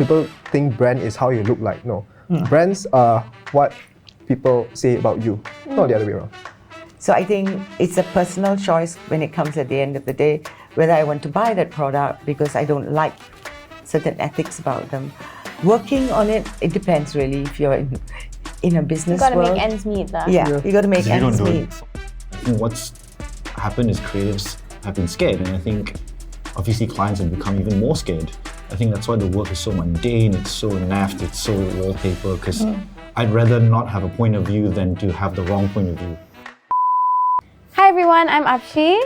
people think brand is how you look like. No, brands are what people say about you, not the other way around. So I think it's a personal choice when it comes at the end of the day, whether I want to buy that product because I don't like certain ethics about them. Working on it, it depends really. If you're in a business You gotta world, make ends meet. you gotta make ends meet. I think what's happened is creatives have been scared, and I think obviously clients have become even more scared. I think that's why the work is so mundane, it's so naffed, it's so wallpaper, because I'd rather not have a point of view than to have the wrong point of view. Hi everyone, I'm Apshi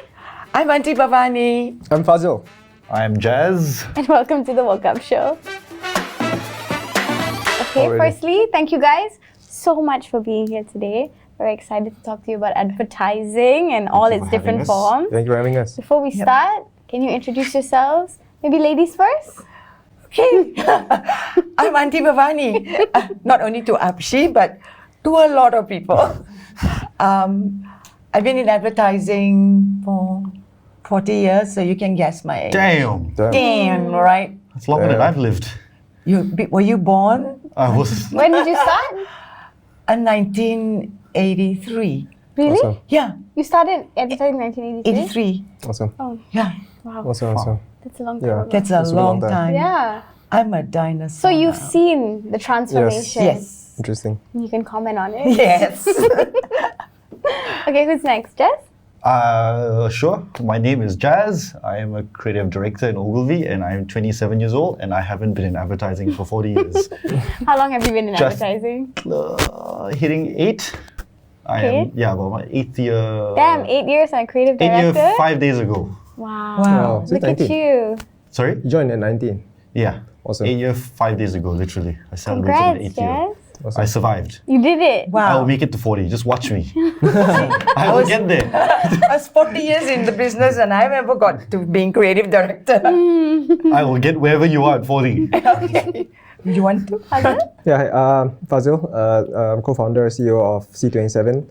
I'm Auntie Bhavani. I'm Fazil. I'm Jazz. and welcome to the Woke Up Show. Okay, Already. firstly, thank you guys so much for being here today. Very excited to talk to you about advertising and all you its for different having us. forms. Thank you for having us. Before we start, can you introduce yourselves? Maybe ladies first? Okay, I'm Auntie Bhavani. Not only to Apshi, but to a lot of people. I've been in advertising for 40 years, so you can guess my age. Damn! Damn, right? That's longer than I've lived. Were you born I was. When did you start? in 1983? Really? Awesome. Yeah, You started advertising in 1983? 83. Awesome. Oh, Yeah, wow. Awesome. That's a long time Yeah. ago. that's a It's been a long long time. time. Yeah. I'm a dinosaur. So you've now. seen the transformation. Yes. Interesting. You can comment on it. Yes. Okay, who's next? Jess? Sure. My name is Jazz. I am a creative director in Ogilvy, and I'm 27 years old, and I haven't been in advertising for 40 years. How long have you been in Just- advertising? Hitting 8. I am, about my 8th year. Damn, 8 years and a creative 8 director? years, 5 days ago. Wow. Wow. Since Look at 19. you. Sorry? You joined at 19. Yeah. Awesome. 8 years, 5 days ago, literally. I celebrated my Congrats, 8th year. Jess. Awesome. I survived. You did it. I will Wow. make it to 40. Just watch me. I will get there. I was 40 years in the business and I never got to being creative director. I will get wherever you are at 40. Okay. You want to? Yeah, hi, Fazil, I'm co-founder, CEO of C27.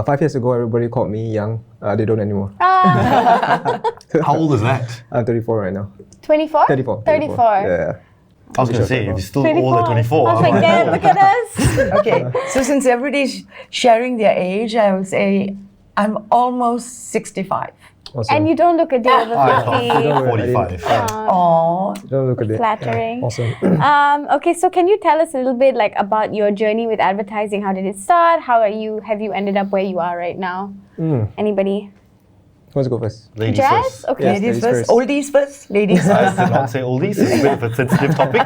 5 years ago, everybody called me young. They don't anymore. Ah, How old is that? I'm 34 right now. 24? 34. 34. Yeah. I was going to say, if you're still 24. old at 24. I was like, damn, look at us. Okay. So since everybody's sharing their age, I would say I'm almost 65. Awesome. And you don't look a day over I 50. thought 45. Oh, Don't look at it. Flattering. Yeah. Awesome. Okay, so can you tell us a little bit like about your journey with advertising? How did it start? Have you ended up where you are right now? Anybody? Who wants to go first? Ladies Jazz? first. Okay. Yes. ladies ladies first, first. oldies first, ladies I first. did not say oldies. It's a bit of a sensitive topic.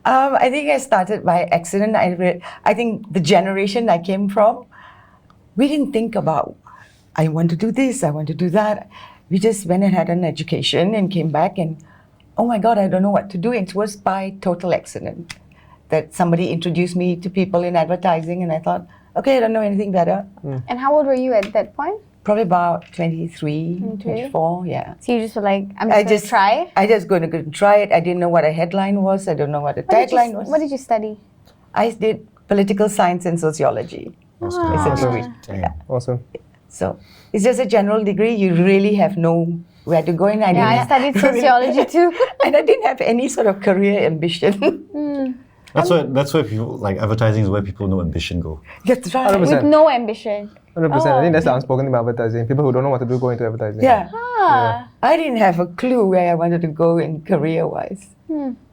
I think I started by accident. I think the generation I came from, we didn't think about, I want to do this, I want to do that. We just went and had an education and came back and, oh my God, I don't know what to do. It was by total accident that somebody introduced me to people in advertising and I thought, okay, I don't know anything better. And how old were you at that point? Probably about 23, Okay. 24, yeah. So you just were like, I'm I just gonna try? I just going to go and try it. I didn't know what a headline was. I don't know what a tagline was. What did you study? I did political science and sociology. Essentially. Damn. Awesome. So it's just a general degree. You really have no where to go in. Yeah, I studied sociology too. And I didn't have any sort of career ambition. That's where people, like advertising is where people know ambition go. That's right. 100%. With no ambition. 100%. I think that's the unspoken thing about advertising. People who don't know what to do go into advertising. Yeah. Ah. I didn't have a clue where I wanted to go in career-wise.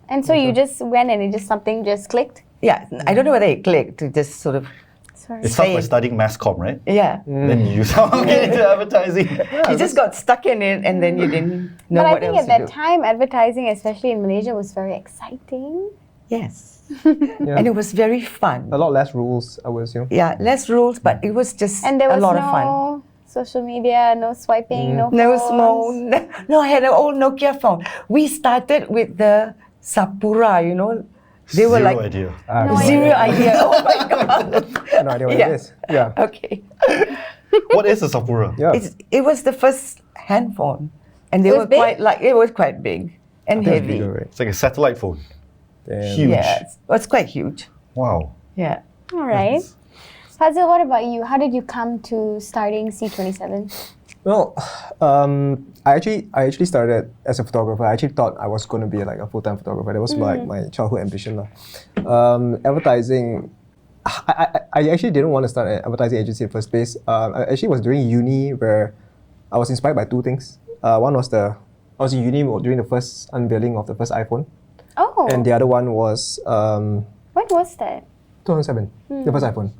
And so you just went and it just something just clicked? Yeah, I don't know whether it clicked. It just sort of, Sorry. It starts by Same. studying mass comm, right? yeah. Then you somehow get into advertising. You just got stuck in it and then you didn't know But I what think else at to that do. time, advertising, especially in Malaysia, was very exciting. Yes. Yeah. And it was very fun. A lot less rules, I would assume. Yeah, less rules, but it was just And there was a lot no of fun. social media, no swiping, no No phones. phone. No, I had an old Nokia phone. We started with the Sapura, you know. They were Zero like idea. No zero idea. Oh my God. I have no idea what Yeah. it is. Yeah. Okay. What is a Sapura? Yeah. It was the first handphone, and they It were was big? it was quite big and I think it's heavy. bigger, right? It's like a satellite phone. Damn. Huge. Yeah, it was quite huge. Wow. Yeah. All right. Fazil, what about you? How did you come to starting C27? Well, I actually started as a photographer. I actually thought I was going to be like a full-time photographer. That was like my childhood ambition lah. Advertising, I actually didn't want to start an advertising agency in the first place. I actually was during uni where I was inspired by two things. One was I was in uni during the first unveiling of the first iPhone, Oh, and the other one was what was that? 2007, the first iPhone.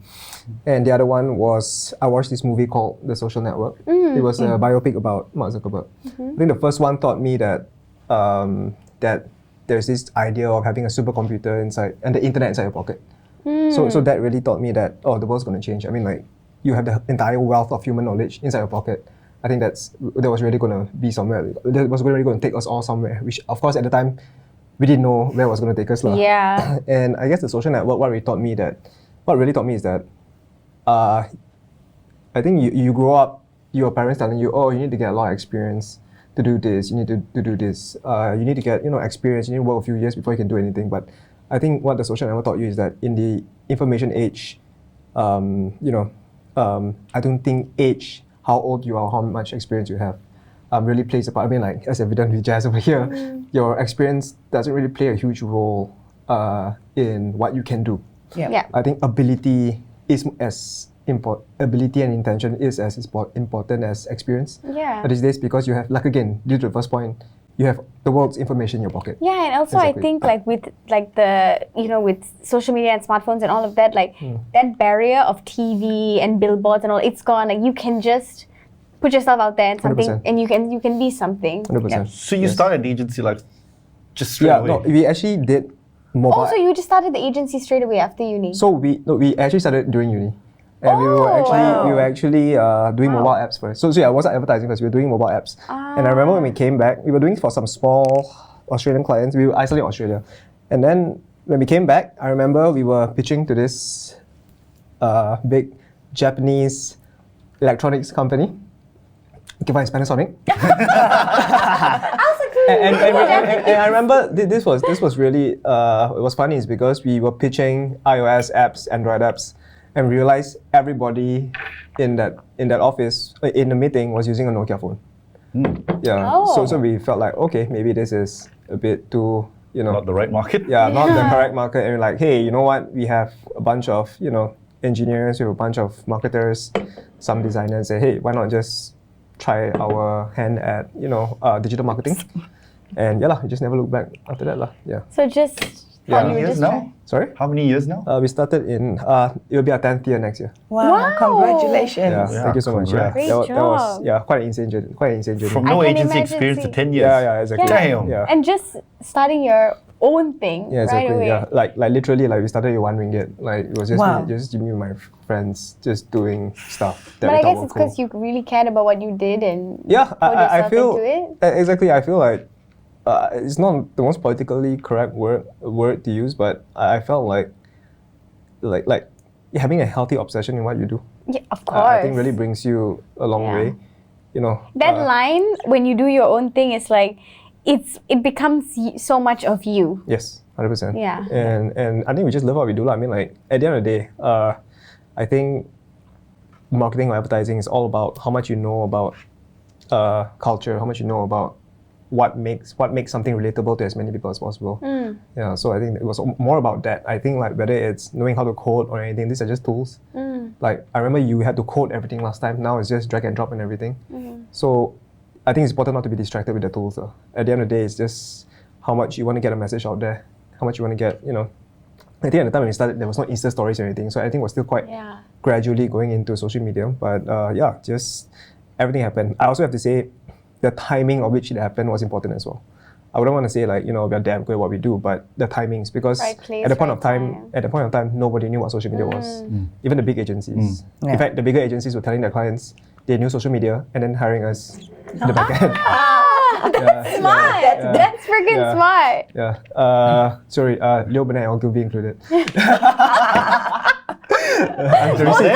And the other one was I watched this movie called The Social Network. It was a biopic about Mark Zuckerberg. I think the first one taught me that that there's this idea of having a supercomputer inside and the internet inside your pocket. So that really taught me that the world's going to change. I mean, like, you have the entire wealth of human knowledge inside your pocket. I think that was really going to be somewhere. That was really going to take us all somewhere. Which, of course, at the time, we didn't know where it was going to take us. Yeah. And I guess the social network, what really taught me is that I think you grow up, your parents telling you, you need to get a lot of experience to do this, you need to do this, you need to get experience, you need to work a few years before you can do anything. But I think what the social network taught you is that in the information age, I don't think age, how old you are, how much experience you have, really plays a part. I mean, like, as evident with Jazz over here, your experience doesn't really play a huge role in what you can do. Yeah. I think ability is as important. Ability and intention is as important as experience. Yeah. These days, because you have, like, again, due to the first point, you have the world's information in your pocket. Yeah, and also Exactly. I think like with like the with social media and smartphones and all of that, like that barrier of TV and billboards and all, it's gone. Like, you can just put yourself out there and something, 100%. and you can be something. 100%. So you started the agency like just straight Yeah, away? no, we actually did mobile. Also, you just started the agency straight away after uni. So we actually started during uni, and we were actually doing mobile apps first. So yeah, it wasn't advertising first. We were doing mobile apps, and I remember when we came back, we were doing it for some small Australian clients. We were isolated in Australia, and then when we came back, I remember we were pitching to this big Japanese electronics company. Okay, fine, it's Panasonic. And I remember this was really it was funny is because we were pitching iOS apps, Android apps, and we realized everybody in that office in the meeting was using a Nokia phone. Yeah. Oh. So we felt like, okay, maybe this is a bit too Not the right market? not the correct market. And we're like, hey, you know what? We have a bunch of engineers, we have a bunch of marketers, some designers. Say, hey, why not just try our hand at digital marketing? And we just never looked back after that lah. Yeah. So just Yeah. thought you would Years just now? try. Sorry. How many years now? We started in it will be our 10th year next year. Wow, congratulations. Yeah. Thank you so much. Yeah. congrats. Great That was job. quite an insane journey. From I no can agency imagine experience to seeing- 10 years. Yeah, exactly. Damn. Yeah. And just starting your own thing Yeah, right exactly. away. Yeah, like literally, like we started with $1. Like it was just Wow. me, just me and my friends just doing stuff that But we I thought guess were it's because cool. you really cared about what you did and Yeah, poured I yourself feel into it. exactly. I feel like it's not the most politically correct word to use, but I felt like having a healthy obsession in what you do. Yeah, of course. I think really brings you a long Yeah. way. That line when you do your own thing is like it becomes so much of you. Yes, 100%. Yeah. And I think we just love what we do lah. I mean, like at the end of the day, I think marketing or advertising is all about how much you know about culture, how much you know about what makes something relatable to as many people as possible. Yeah, so I think it was more about that. I think like whether it's knowing how to code or anything, these are just tools. Like I remember you had to code everything last time. Now it's just drag and drop and everything. So I think it's important not to be distracted with the tools. Though. At the end of the day, it's just how much you want to get a message out there, how much you want to get. I think at the time when we started, there was no Insta stories or anything, so I think we're still quite gradually going into social media. But just everything happened. I also have to say, the timing of which it happened was important as well. I wouldn't want to say like we're damn good at what we do, but the timings, because Right place, at the point right of time, nobody knew what social media was. Even the big agencies. Yeah. In fact, the bigger agencies were telling their clients they knew social media and then hiring us in the back end. Smart. That's freaking Yeah. smart. Yeah. Sorry, Leo Burnett and Ogilvy included. I have the receipt. I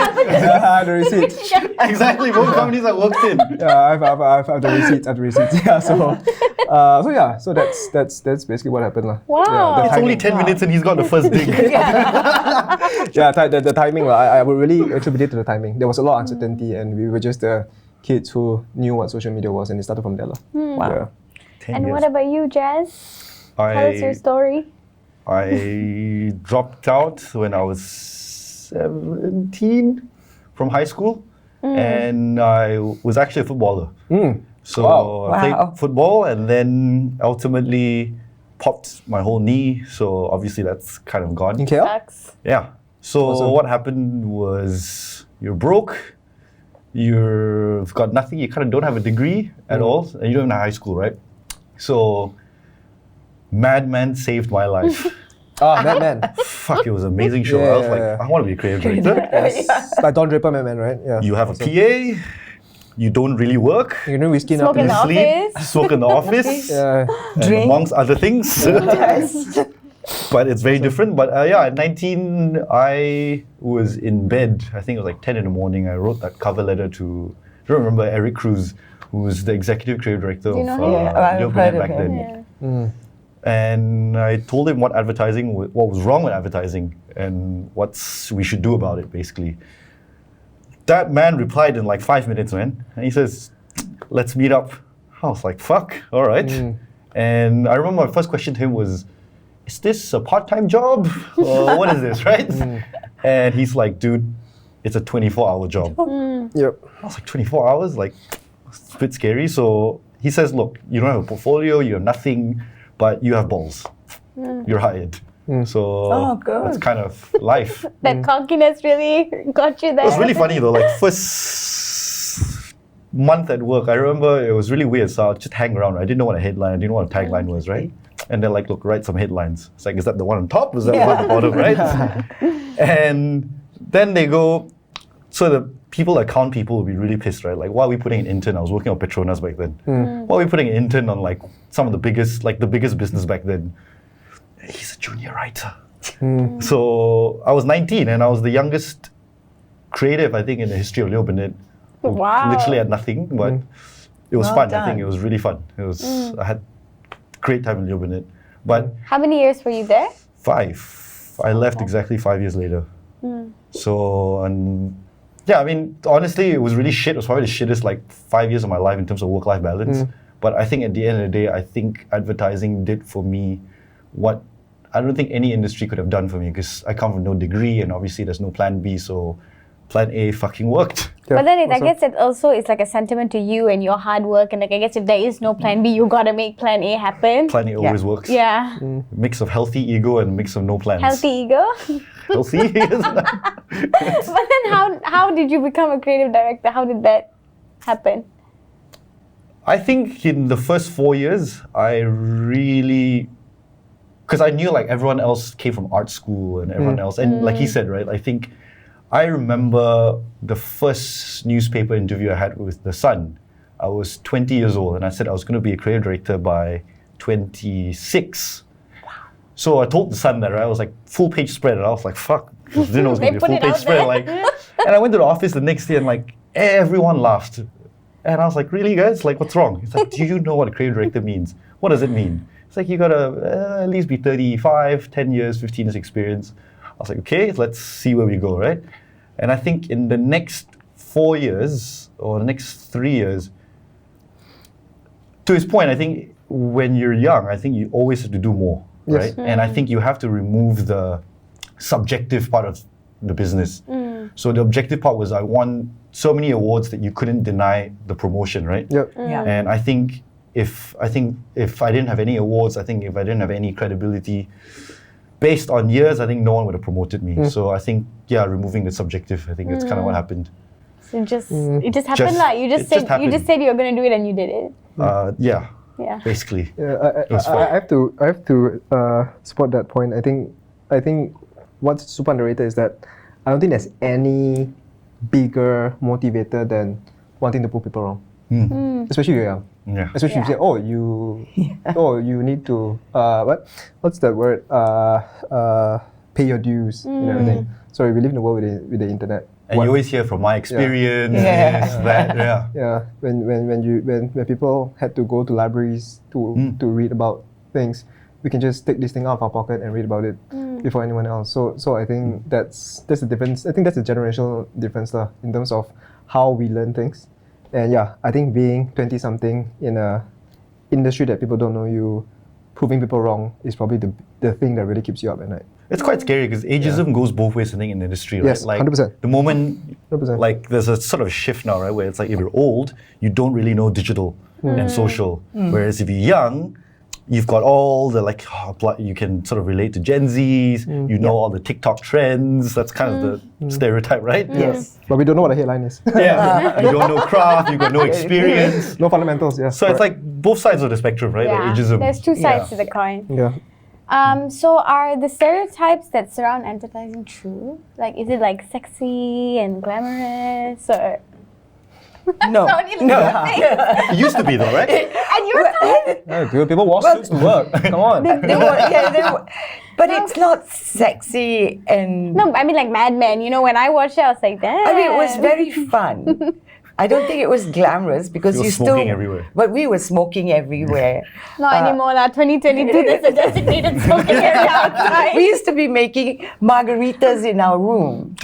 have the receipts. Exactly, both companies I worked in. Yeah, I have the receipts. Yeah, so that's basically what happened lah. Wow. Yeah, It's only 10 minutes and he's got the first dig. the timing lah. I would really attribute it to the timing. There was a lot of uncertainty, and we were just kids who knew what social media was, and it started from there. Wow. Yeah. 10 And years. what about you, Jazz? Tell us your story. I dropped out when I was 17 from high school, and I was actually a footballer. So Wow. I played Wow. football, and then ultimately popped my whole knee. So obviously that's kind of gone. In KL? Sucks. Yeah. So Awesome. what happened was you're broke, you've got nothing, you kind of don't have a degree at all, and you don't even have high school, right? So Madman saved my life. Madman. Fuck, it was an amazing show. Yeah, I was yeah, like, yeah. I want to be a creative director. Yes. Like Don Draper, Madman, right? Yeah. You have a PA, you don't really work, You know whiskey Smoke in in the the office. sleep, smoke in the office, Yeah. and Drink. amongst other things. But it's very different. But yeah, at 19, I was in bed. I think it was like 10 in the morning. I wrote that cover letter to, I don't remember, Eric Cruz, who was the executive creative director Do you of know him? Yeah, Leo I've Burnett heard of back him. then. Yeah. And I told him what was wrong with advertising and what we should do about it, basically. That man replied in like 5 minutes, man. And he says, let's meet up. I was like, fuck, all right. And I remember my first question to him was, is this a part-time job? Or what is this, right? And he's like, dude, it's a 24-hour job. Yep. I was like, 24 hours? Like, it's a bit scary. So he says, look, you don't have a portfolio, you have nothing, but you have balls. You're hired. So Oh, good. that's kind of life. It That cockiness really got you there. was really funny though. Like first month at work, I remember it was really weird. So I'd just hang around. I didn't know what a headline, I didn't know what a tagline was, right? And they're like, look, write some headlines. It's like, is that the one on top? Is that the one at the bottom, right? And then they go, so the people, account people will be really pissed, right? Like, why are we putting an intern? I was working on Petronas back then. Why are we putting an intern on like some of the biggest business back then? He's a junior writer. So I was 19 and I was the youngest creative, I think, in the history of Leo Burnett. who Wow. Literally had nothing, but it was Well fun. I done. think it was really fun. It was, I had great time in Leo Burnett. But How many years were you there? 5. I left exactly 5 years later. So, and yeah, I mean, honestly, it was really shit. It was probably the shittest like 5 years of my life in terms of work-life balance. But I think at the end of the day, I think advertising did for me what I don't think any industry could have done for me, because I come from no degree and obviously there's no plan B. So plan A fucking worked. Yeah, But then I awesome. guess it also is like a sentiment to you and your hard work, and like I guess if there is no plan B, you gotta make plan A happen. Plan A always works. Yeah. Mix of healthy ego and mix of no plans. Healthy ego. Healthy? Isn't that? But then how did you become a creative director? How did that happen? I think in the first 4 years, I really, because I knew like everyone else came from art school and everyone else, and like he said, right, I think I remember the first newspaper interview I had with The Sun. I was 20 years old and I said I was going to be a creative director by 26. So I told The Sun that, right, I was like full page spread, and I was like, fuck, I didn't know it was going They to be a put full it page out spread. there. Like, and I went to the office the next day and like everyone laughed. And I was like, really, guys? Like, what's wrong? He's like, do you know what a creative director means? What does it mean? It's like, you gotta at least be 35, 10 years, 15 years experience. I was like, okay, let's see where we go, right? And I think in the next 4 years, or the next 3 years, to his point, I think when you're young, I think you always have to do more, Yes. right? And I think you have to remove the subjective part of the business. So the objective part was I won so many awards that you couldn't deny the promotion, right? Yep. Yeah. And I think if I didn't have any awards, I think if I didn't have any credibility, based on years, I think no one would have promoted me. So I think, yeah, removing the subjective, I think that's kind of what happened. So it just happened, Just- like you just it said just happened. you were gonna do it and you did it. Yeah, Yeah. basically. Yeah, was fun. I have to support that point. I think what's super underrated is that I don't think there's any bigger motivator than wanting to prove people wrong. Especially if you're young. Yeah. Especially if you say, you need to what's that word? Pay your dues and everything. So we live in a world with the internet. And you always hear from my experience, Yeah. this, that, yeah. Yeah, when people had to go to libraries to read about things, we can just take this thing out of our pocket and read about it before anyone else. So I think that's the difference. I think that's a generational difference in terms of how we learn things. And yeah, I think being 20 something in a industry that people don't know you, proving people wrong is probably the thing that really keeps you up at night. It's quite scary because ageism goes both ways, I think, in the industry, right? Yes, 100%. The moment, 100%. like, there's a sort of shift now, right? Where it's like, if you're old, you don't really know digital and social. Whereas if you're young, you've got all the, like, you can sort of relate to Gen Zs, you know all the TikTok trends. That's kind of the stereotype, right? Yes. But we don't know what a headline is. Yeah. You don't know craft, you've got no experience. No fundamentals, yeah. So it's like both sides of the spectrum, right? Like ageism. There's two sides to the coin. Yeah. So are the stereotypes that surround advertising true? Like, is it like sexy and glamorous, or? No. It used to be though, right? And you're Yeah, dude, people wore suits to work. Come on. They were, but it's not sexy and. no, I mean like Mad Men. You know, when I watched it, I was like, damn. I mean, it was very fun. I don't think it was glamorous because You were you smoking still. everywhere. But we were smoking everywhere. Not anymore, lah. 2022, there's a designated smoking area outside. We used to be making margaritas in our room.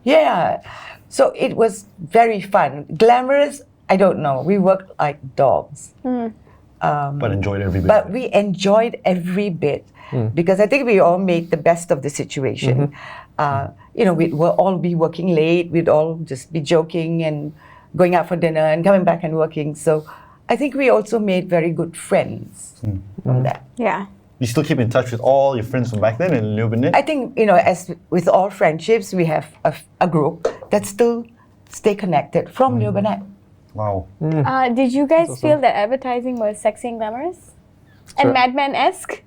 Yeah. So it was very fun. Glamorous, I don't know. We worked like dogs. But enjoyed every bit. But we enjoyed every bit because I think we all made the best of the situation. We'd all be working late. We'd all just be joking and going out for dinner and coming back and working. So I think we also made very good friends from that. Yeah. You still keep in touch with all your friends from back then in Leoben? I think, as with all friendships, we have a group that still stay connected from Leoben. Wow. Did you guys feel that advertising was sexy and glamorous? And Mad Men-esque?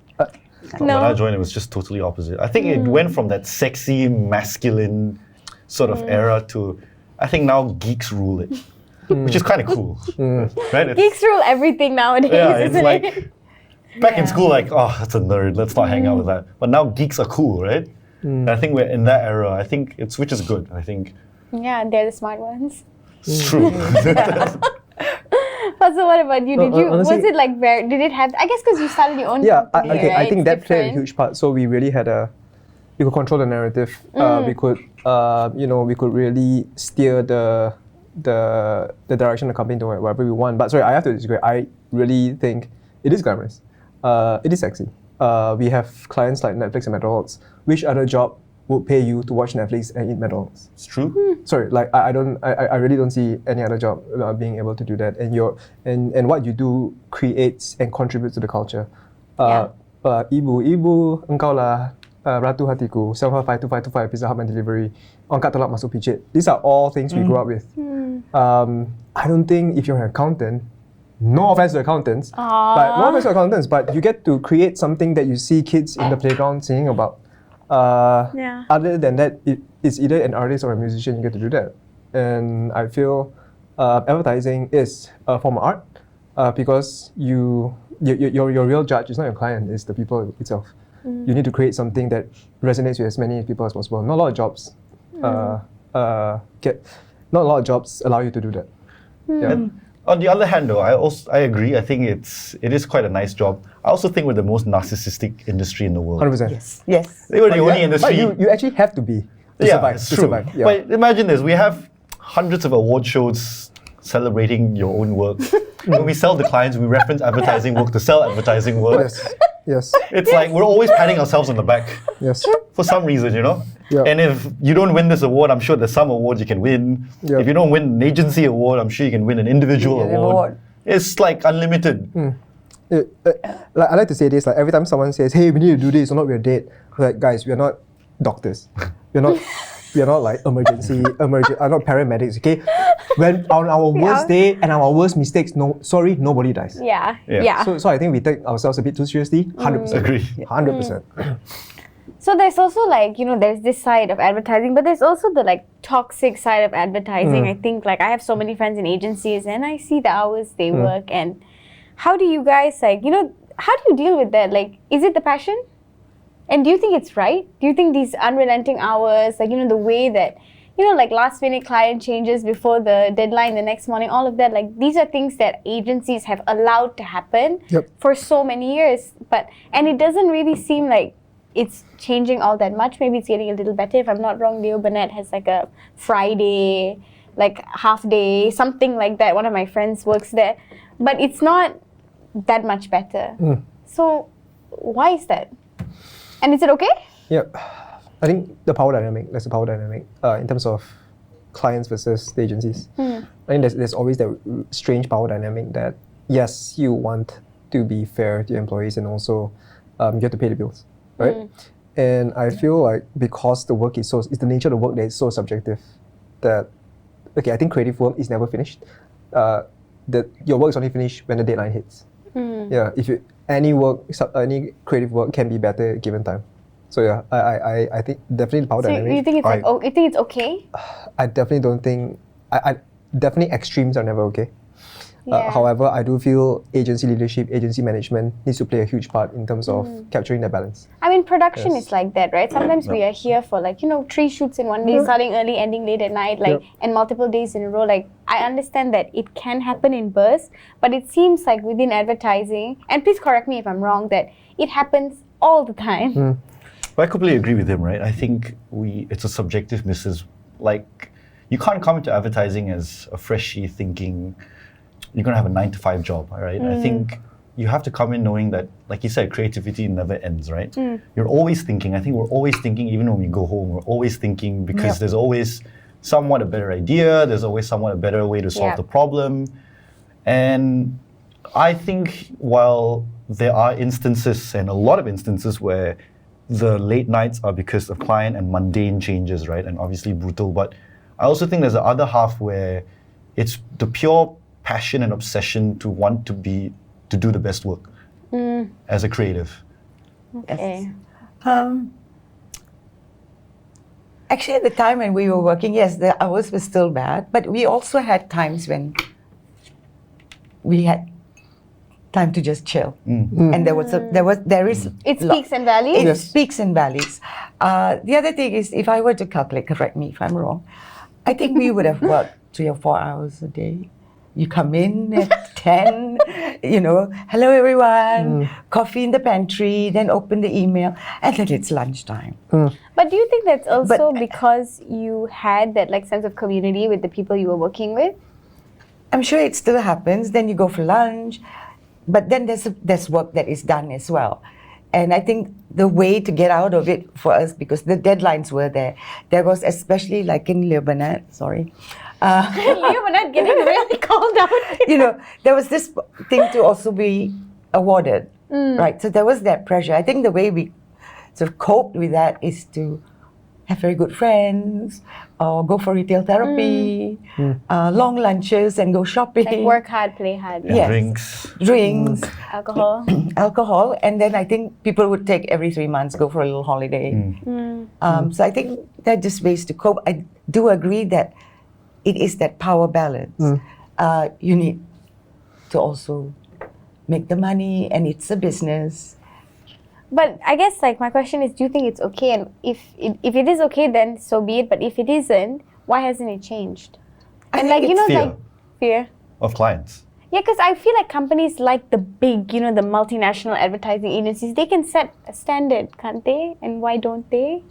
When I joined, it was just totally opposite. I think it went from that sexy, masculine sort of era to, I think now geeks rule it, which is kind of cool. Right? Geeks rule everything nowadays, Yeah, it's isn't like, it? back in school, like, oh, that's a nerd, let's not hang out with that. But now geeks are cool, right? And I think we're in that era, I think which is good, I think. Yeah, they're the smart ones. It's true. Fazil, what about you? Did honestly- was it like did it have, I guess because you started your own Yeah, company, okay. I right? think It's that played a different. huge part. So we really had we could control the narrative. We could, we could really steer the direction of the company to wherever we want. But sorry, I have to disagree. I really think it is glamorous. It is sexy. We have clients like Netflix and McDonald's. Which other job would pay you to watch Netflix and eat McDonald's? It's true. Sorry, like I really don't see any other job being able to do that. And what you do creates and contributes to the culture. Ibu, engkau lah ratu hatiku, 7552525 Pizza Hut and delivery, angkat tolak masuk pijit. These are all things we grew up with. I don't think if you're an accountant, no offense to accountants, but you get to create something that you see kids in the playground singing about. Other than that, it's either an artist or a musician, you get to do that. And I feel advertising is a form of art because your real judge is not your client, it's the people itself. You need to create something that resonates with as many people as possible. Not a lot of jobs allow you to do that. Yeah. On the other hand, though, I agree. I think it is quite a nice job. I also think we're the most narcissistic industry in the world. 100%. Yes. They were the only industry. But you actually have to be to survive. It's to true. survive. Yeah. But imagine this: we have hundreds of award shows celebrating your own work. When we sell to clients, we reference advertising work to sell advertising work. Yes. It's like we're always patting ourselves on the back Yes. for some reason, Yeah. And if you don't win this award, I'm sure there's some awards you can win. Yeah. If you don't win an agency award, I'm sure you can win an individual award. It's like unlimited. I like to say this, like every time someone says, hey, we need to do this, or not, we're dead. Like, guys, we're not doctors. We're not like not paramedics, okay? When on our worst day and our worst mistakes, nobody dies. Yeah. So I think we take ourselves a bit too seriously. 100%. Agree. 100%. So there's also like, there's this side of advertising, but there's also the like toxic side of advertising. I think like I have so many friends in agencies and I see the hours they work, and how do you guys like, how do you deal with that? Like, is it the passion? And do you think it's right? Do you think these unrelenting hours, like, the way that, like last minute client changes before the deadline the next morning, all of that, like these are things that agencies have allowed to happen for so many years. And it doesn't really seem like it's changing all that much. Maybe it's getting a little better. If I'm not wrong, Leo Burnett has like a Friday like half day, something like that. One of my friends works there, but it's not that much better. So why is that? And is it okay? Yeah, I think the power dynamic. There's a power dynamic in terms of clients versus the agencies. I think there's always that strange power dynamic that yes, you want to be fair to your employees and also you have to pay the bills, right? And I feel like because the work it's the nature of the work that is so subjective that okay, I think creative work is never finished. That your work is only finished when the deadline hits. Yeah, if any creative work can be better given time. So yeah, I think definitely the power So dynamic. you think it's like, you think it's okay? I definitely don't think I definitely extremes are never okay. Yeah. However, I do feel agency leadership, agency management needs to play a huge part in terms of capturing that balance. I mean, production Yes. is like that, right? Sometimes we are here for 3 shoots in one day, starting early, ending late at night, and multiple days in a row. Like, I understand that it can happen in bursts, but it seems like within advertising, and please correct me if I'm wrong, that it happens all the time. But I completely agree with him, right? I think it's a subjective misses. Like, you can't come into advertising as a freshie thinking you're going to have a 9-to-5 job, right? I think you have to come in knowing that, like you said, creativity never ends, right? You're always thinking. I think we're always thinking, even when we go home, we're always thinking because there's always somewhat a better idea, there's always somewhat a better way to solve the problem. And I think while there are instances, and a lot of instances, where the late nights are because of client and mundane changes, right? And obviously brutal, but I also think there's the other half where it's the pure passion and obsession to want to do the best work as a creative. Okay. Actually, at the time when we were working, yes, the hours were still bad, but we also had times when we had time to just chill, and there is It's peaks and valleys? It's peaks and valleys. The other thing is, if I were to calculate, correct me if I'm wrong, I think we would have worked 3 or 4 hours a day. You come in at 10, hello everyone, coffee in the pantry, then open the email, and then it's lunchtime. But do you think that's also because you had that sense of community with the people you were working with? I'm sure it still happens. Then you go for lunch, but then there's work that is done as well. And I think the way to get out of it for us, because the deadlines were there was especially like in Leo Burnett, sorry. You were not getting really called out. There was this thing to also be awarded, right? So there was that pressure. I think the way we sort of coped with that is to have very good friends, or go for retail therapy, long lunches, and go shopping. Like work hard, play hard. And Yes. drinks. Drinks, Alcohol. and then I think people would take every 3 months, go for a little holiday. So I think that just ways to cope. I do agree that it is that power balance. You need to also make the money, and it's a business. But I guess my question is, do you think it's okay? And if it is okay, then so be it. But if it isn't, why hasn't it changed? I And think it's fear. Of clients. Yeah, because I feel like companies like the big, the multinational advertising agencies, they can set a standard, can't they? And why don't they?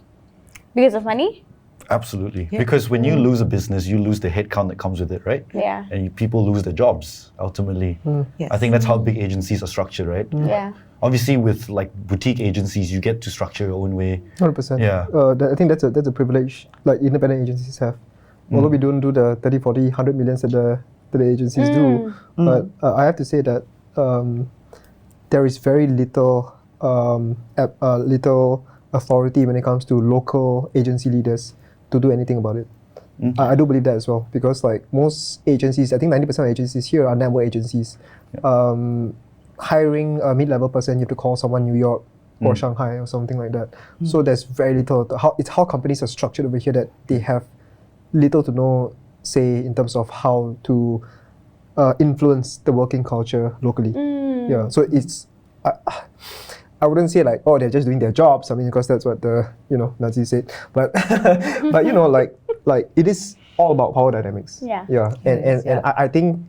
Because of money? Absolutely. Because when you lose a business, you lose the headcount that comes with it, right? Yeah. And people lose their jobs, ultimately. Yes. I think that's how big agencies are structured, right? Yeah. Obviously, with boutique agencies, you get to structure your own way. 100%. Yeah. I think that's a privilege like independent agencies have. Although we don't do the 30, 40, 100 millions that the agencies do, but I have to say that there is very little authority when it comes to local agency leaders to do anything about it. I do believe that as well, because most agencies, I think 90% of agencies here are network agencies. Hiring a mid-level person, you have to call someone New York or Shanghai or something like that. So there's very little. It's how companies are structured over here that they have little to no say in terms of how to influence the working culture locally. Yeah, so it's. I wouldn't say they're just doing their jobs. I mean, because that's what the Nazi said. But but it is all about power dynamics. Yeah. Yeah, and I think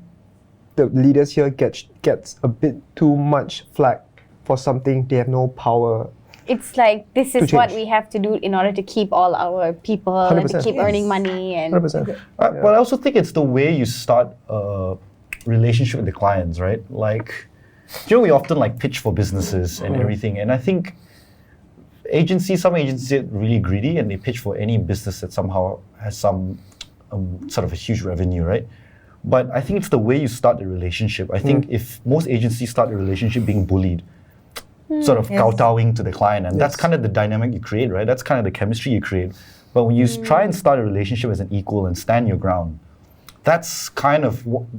the leaders here gets a bit too much flack for something they have no power it's like this is To what change. we have to do in order to keep all our people and to 100%. keep earning money and 100%. But I also think it's the way you start a relationship with the clients, right? Like, we often like pitch for businesses and everything, and I think some agencies get really greedy and they pitch for any business that somehow has some sort of a huge revenue, right? But I think it's the way you start the relationship. I think if most agencies start the relationship being bullied, sort of kowtowing to the client, and that's kind of the dynamic you create, right? That's kind of the chemistry you create. But when you try and start a relationship as an equal and stand your ground, that's kind of,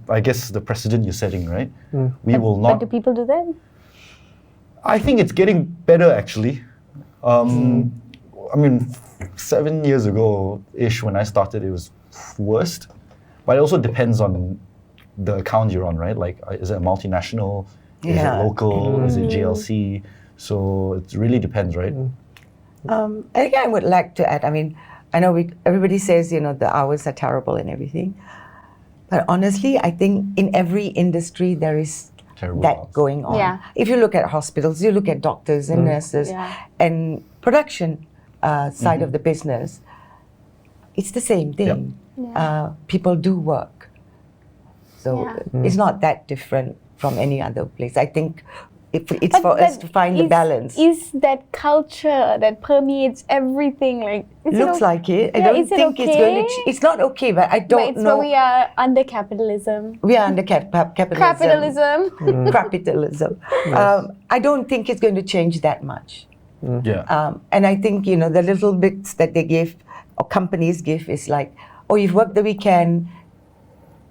I guess, the precedent you're setting, right? We will but not. do people do that? I think it's getting better, actually. I mean, 7 years ago-ish when I started, it was worst. But it also depends on the account you're on, right? Like, is it a multinational? Is it local? Is it GLC? So it really depends, right? I think I would like to add, I mean, I know everybody says, the hours are terrible and everything. But honestly, I think in every industry there is Terrible that hours. going on. Yeah. If you look at hospitals, you look at doctors and nurses and production side of the business, it's the same thing. People do work. So it's not that different from any other place. I think it's for us to find the balance. Is that culture that permeates everything? Like, is Looks it like it. I Yeah, don't is it think it's going to. okay? It's not okay, but I But don't it's know. when we are under capitalism. We are under capitalism. Capitalism. Capitalism. I don't think it's going to change that much. Yeah. And I think, the little bits that they give, or companies give, is like, oh, you've worked the weekend,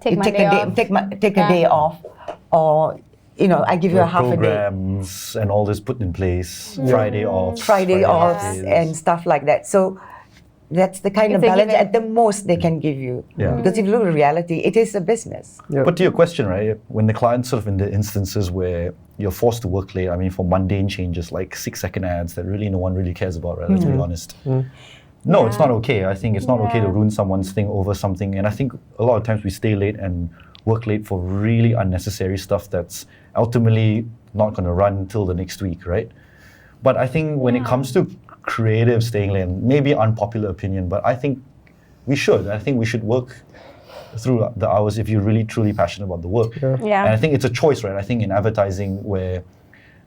Take you my take day a day, off. take a day off, or, I give you a half a day. Programs and all this put in place. Friday off. Friday off days. and stuff like that. So that's the kind of If they give balance it- at the most they can give you. Yeah. Because if you look at reality, it is a business. But to your question, right, when the client's sort of in the instances where you're forced to work late, I mean, for mundane changes like 6-second ads that really no one really cares about, right? Let's be honest. No, it's not okay. I think it's not okay to ruin someone's thing over something. And I think a lot of times we stay late and work late for really unnecessary stuff that's ultimately not going to run until the next week, right? But I think when it comes to creative staying late, and maybe unpopular opinion, but I think we should. I think we should work through the hours if you're really truly passionate about the work. Yeah. And I think it's a choice, right? I think in advertising where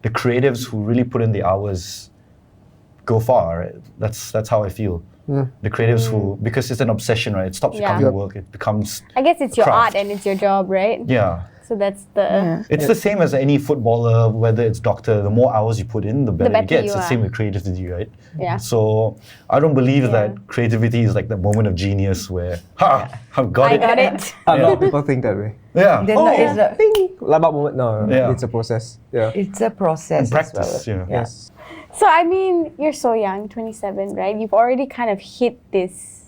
the creatives who really put in the hours go far, right? That's how I feel. The creatives who, because it's an obsession, right? It stops becoming work. It becomes I guess it's your craft. art and it's your job, right? Yeah. So that's the It's the same as any footballer, whether it's doctor. The more hours you put in, the better better you get. you It's the are. same with creativity, right? Yeah. So I don't believe that creativity is like the moment of genius where, I've got I it. got it. A lot of people think that way. Yeah. Then it's a- Like that moment, no, Yeah. it's a process. Yeah. It's a process Practice, as well. yeah. Yes. So I mean, you're so young, 27, right? You've already kind of hit this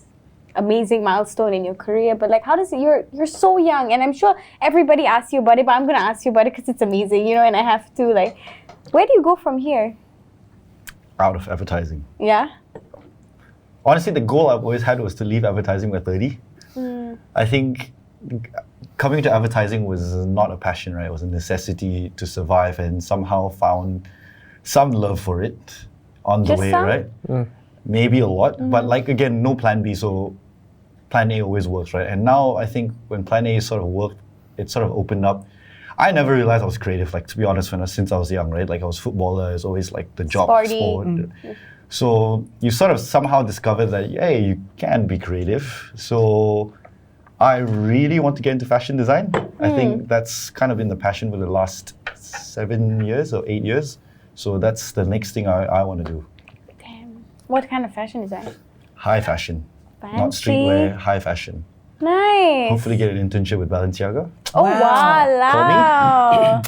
amazing milestone in your career, but like, how does it? You're so young, and I'm sure everybody asks you about it, but I'm gonna ask you about it because it's amazing, and I have to like, where do you go from here? Out of advertising. Yeah. Honestly, the goal I've always had was to leave advertising by 30. I think coming to advertising was not a passion, right? It was a necessity to survive, and somehow found some love for it on the Just way, some? right? Maybe a lot, but like again, no plan B, so plan A always works, right? And now I think when plan A sort of worked, it sort of opened up. I never realized I was creative, like to be honest, since I was young, right? Like I was footballer, it's always like the job, Sporty. sport. So you sort of somehow discovered that, hey, you can be creative. So I really want to get into fashion design. I think that's kind of been the passion for the last 7 years or 8 years. So that's the next thing I want to do. Damn. What kind of fashion is that? High fashion. Not Fancy. streetwear, high fashion. Nice. Hopefully get an internship with Balenciaga. Oh wow.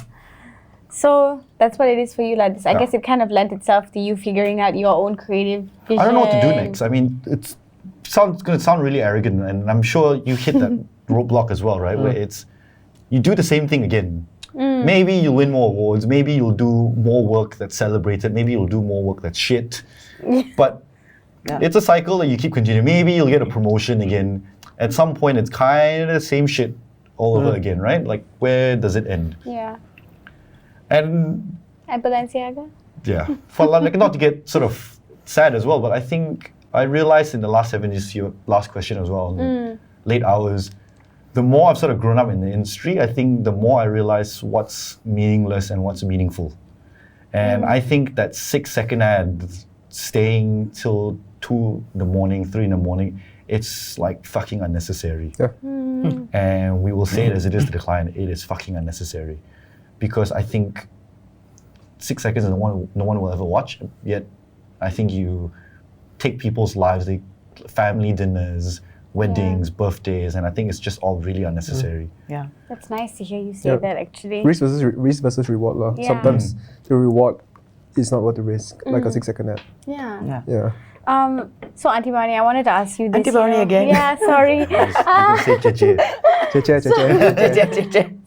So that's what it is for you, like this. I guess it kind of lent itself to you figuring out your own creative vision. I don't know what to do next. I mean, it's going to sound really arrogant, and I'm sure you hit that roadblock as well, right? Where it's, you do the same thing again. Maybe you'll win more awards. Maybe you'll do more work that's celebrated. Maybe you'll do more work that's shit. But it's a cycle that you keep continuing. Maybe you'll get a promotion again. At some point, it's kind of the same shit all over again, right? Like, where does it end? Yeah. And At Balenciaga? yeah, for like, not to get sort of sad as well, but I think I realized in the last 7 years, your last question as well, late hours, the more I've sort of grown up in the industry, I think the more I realize what's meaningless and what's meaningful. And I think that 6-second ad staying till 2 in the morning, 3 in the morning, it's like fucking unnecessary. Yeah. And we will say it as it is to the client, it is fucking unnecessary. Because I think 6 seconds no one will ever watch, yet I think you take people's lives, family dinners, weddings, birthdays, and I think it's just all really unnecessary. Yeah. That's nice to hear you say that actually. Risk versus reward lah. Yeah. Sometimes the reward is not worth the risk, like a 6-second ad. Yeah. Yeah. So Auntie Bhavani, I wanted to ask you this. Auntie Bhavani again. Yeah, sorry. You can say che.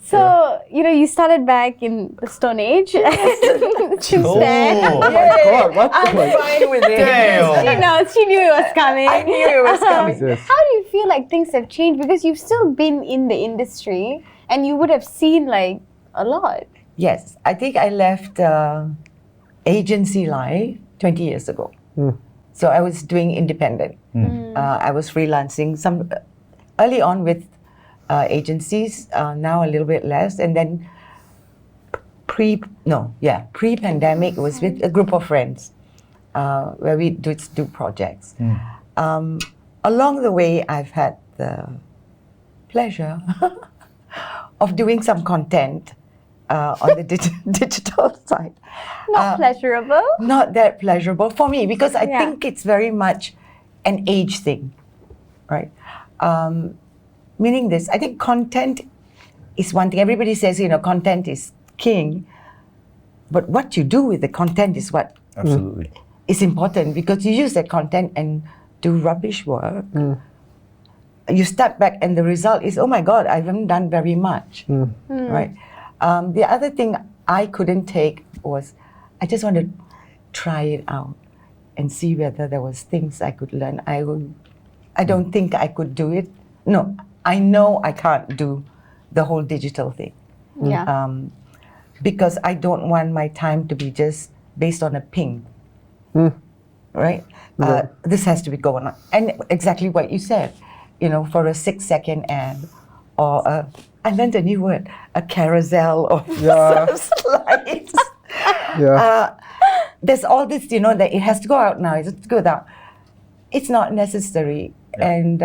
So, you started back in the Stone Age. Since then. Oh, God, what? I'm fine with it. damn. She knew it was coming. I knew it was coming. Yes. How do you feel like things have changed? Because you've still been in the industry and you would have seen like a lot. Yes, I think I left agency life 20 years ago. So I was doing independent. I was freelancing some early on with agencies, now a little bit less, and then pre-pandemic was with a group of friends where we do projects. Along the way, I've had the pleasure of doing some content on the digital side. Not pleasurable. Not that pleasurable for me because I Yeah. think it's very much an age thing, right? Meaning this, I think content is one thing. Everybody says, content is king, but what you do with the content is what Absolutely. is important because you use that content and do rubbish work. You step back and the result is, oh my God, I haven't done very much, right? The other thing I couldn't take was, I just want to try it out and see whether there was things I could learn. I don't think I could do it. No, I know I can't do the whole digital thing. Yeah. Because I don't want my time to be just based on a ping, right? This has to be going on. And exactly what you said, for a 6-second ad or I learned a new word, a carousel of slides. Yeah. There's all this, that it has to go out now. It has to go out. It's not necessary. And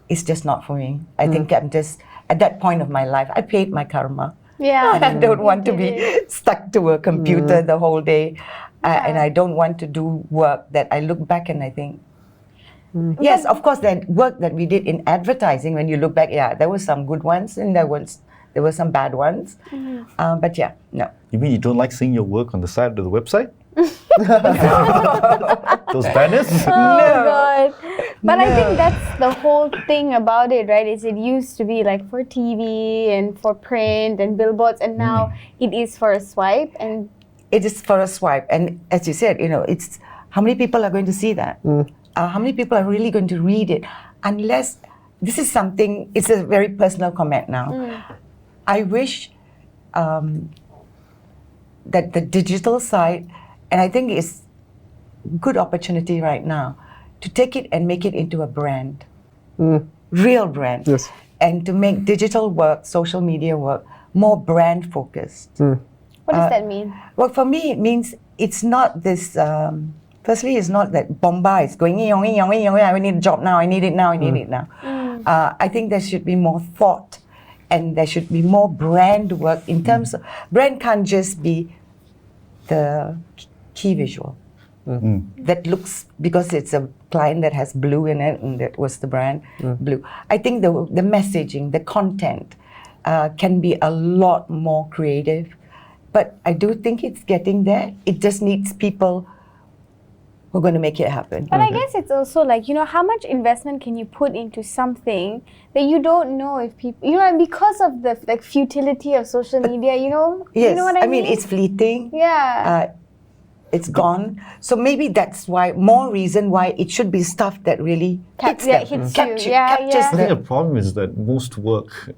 it's just not for me. I think I'm just, at that point of my life, I paid my karma. Yeah. I don't want to be stuck to a computer the whole day. And I don't want to do work that I look back and I think, yes, of course, that work that we did in advertising, when you look back, there were some good ones and there were some bad ones. But no. You mean you don't like seeing your work on the side of the website? Those banners? Oh God. But I think that's the whole thing about it, right? Is it used to be like for TV and for print and billboards, and now it is for a swipe. And it is for a swipe. And as you said, it's how many people are going to see that? How many people are really going to read it? Unless this is something, it's a very personal comment now. I wish that the digital side, and I think it's good opportunity right now to take it and make it into a brand, real brand, Yes. and to make digital work, social media work more brand focused. what does that mean? Well, for me, it means it's not this. Firstly, it's not that bombard is going, I need a job now, I need it now, I need it now. I think there should be more thought and there should be more brand work in terms of, brand can't just be the key visual that looks, because it's a client that has blue in it and that was the brand, blue. I think the messaging, the content can be a lot more creative, but I do think it's getting there. It just needs people who are going to make it happen. But I guess it's also like, how much investment can you put into something that you don't know if people, and because of the like futility of social media, Yes, you know what I mean? it's fleeting. Yeah. It's gone. So maybe that's why, more reason why it should be stuff that really hits them. hits Capture- you. Yeah, captures yeah. I think the them. problem is that most work,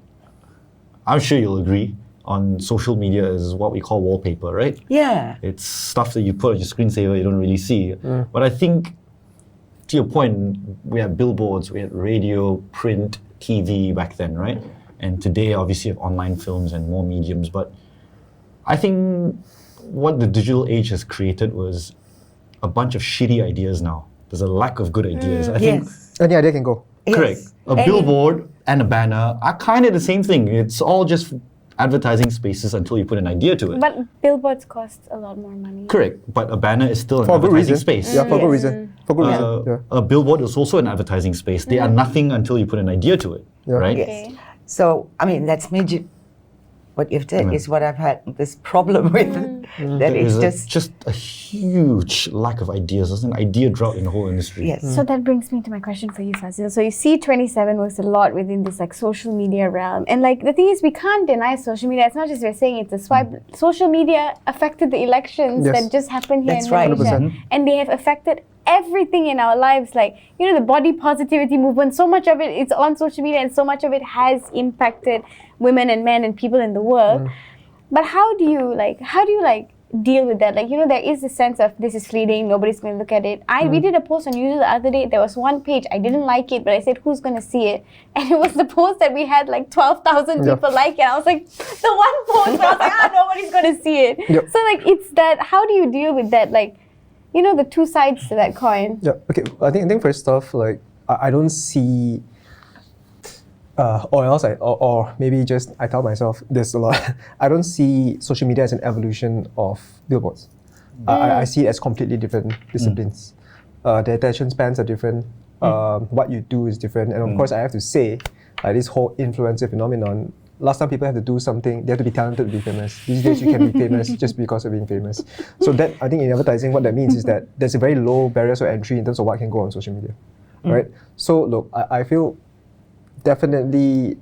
I'm sure you'll agree, on social media is what we call wallpaper, right? Yeah. It's stuff that you put on your screensaver you don't really see. But I think, to your point, we had billboards, we had radio, print, TV back then, right? And today, obviously, you have online films and more mediums. But I think what the digital age has created was a bunch of shitty ideas now. There's a lack of good ideas. I think, Yes. Any idea can go. correct. Yes. A billboard and a banner are kind of the same thing. It's all just advertising spaces until you put an idea to it. But billboards cost a lot more money. Correct. But a banner is still an For a good advertising reason. space. Yeah, for a good reason. For good reason. Yeah. A billboard is also an advertising space. They are nothing until you put an idea to it, Yeah. right? Yes. Okay. So, I mean, that's major. What you've said is what I've had this problem with. That There it's is just, a huge lack of ideas. There's an idea drought in the whole industry. yes. So that brings me to my question for you, Fazil. So you see 27 works a lot within this like social media realm. And like the thing is, we can't deny social media. It's not just we're saying it's a swipe. Social media affected the elections Yes. that just happened here That's in right. Malaysia. 100%. And they have affected everything in our lives. Like, you know, the body positivity movement, so much of it is on social media and so much of it has impacted women and men and people in the world. But how do you deal with that? Like, you know, there is this sense of this is fleeting, nobody's going to look at it. We did a post on Yuzu the other day. There was one page, I didn't like it, but I said, who's going to see it? And it was the post that we had like 12,000 Yeah. people like it. I was like, the one post where I was like, nobody's going to see it. Yep. So like, it's that, how do you deal with that? Like, you know, the two sides to that coin. Yeah. Okay. I think first off, like I don't see, or maybe just I tell myself this a lot. I don't see social media as an evolution of billboards. I see it as completely different disciplines. The attention spans are different. What you do is different, and of course, I have to say, this whole influencer phenomenon. Last time people had to do something, they have to be talented to be famous. These days you can be famous just because of being famous. So that, I think in advertising, what that means is that there's a very low barriers of entry in terms of what can go on social media, right? So look, I feel definitely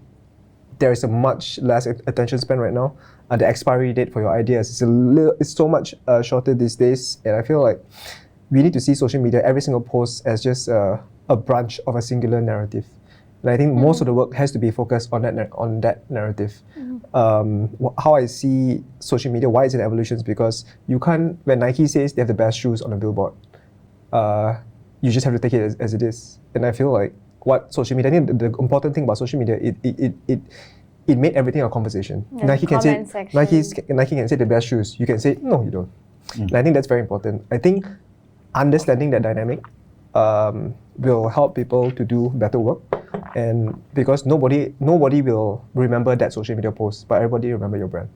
there is a much less attention span right now. The expiry date for your ideas is it's so much shorter these days, and I feel like we need to see social media, every single post, as just a branch of a singular narrative. And I think most of the work has to be focused on that narrative. How I see social media, why it's an evolution, is because you can't, when Nike says they have the best shoes on a billboard, you just have to take it as it is. And I feel like what social media, I think the important thing about social media, it made everything a conversation. Yeah, Nike can say comment Nike can say the best shoes. You can say no, you don't. And I think that's very important. I think understanding that dynamic will help people to do better work. And because nobody will remember that social media post, but everybody remember your brand.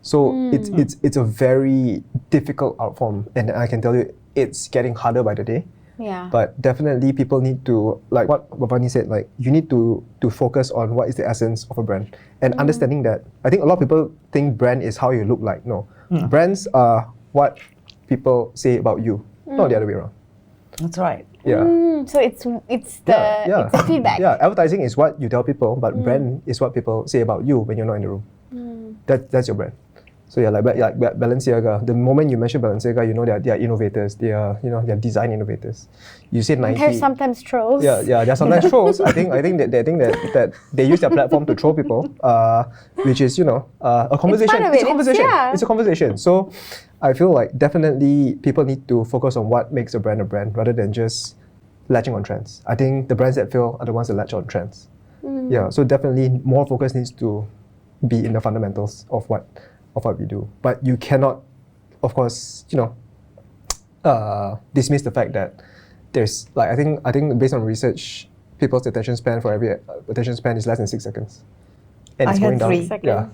So it's a very difficult art form, and I can tell you it's getting harder by the day. Yeah. But definitely people need to, like what Bhavani said, like you need to focus on what is the essence of a brand. And understanding that, I think a lot of people think brand is how you look like. No. Brands are what people say about you, not the other way around. That's right. Yeah. So it's the feedback. Yeah, advertising is what you tell people, but brand is what people say about you when you're not in the room. That's your brand. So yeah, like Balenciaga. The moment you mention Balenciaga, you know they are innovators. They are they're design innovators. You say Nike. There's sometimes trolls. Yeah, they're sometimes trolls. I think that they use their platform to troll people, which is a conversation. part of it. It's a conversation. Yeah. It's a conversation. So I feel like definitely people need to focus on what makes a brand rather than just latching on trends. I think the brands that fail are the ones that latch on trends. Yeah. So definitely more focus needs to be in the fundamentals of what we do. But you cannot, of course, dismiss the fact that there's like I think based on research, people's attention span for every attention span is less than 6 seconds, and it's I going had down. 3 Yeah,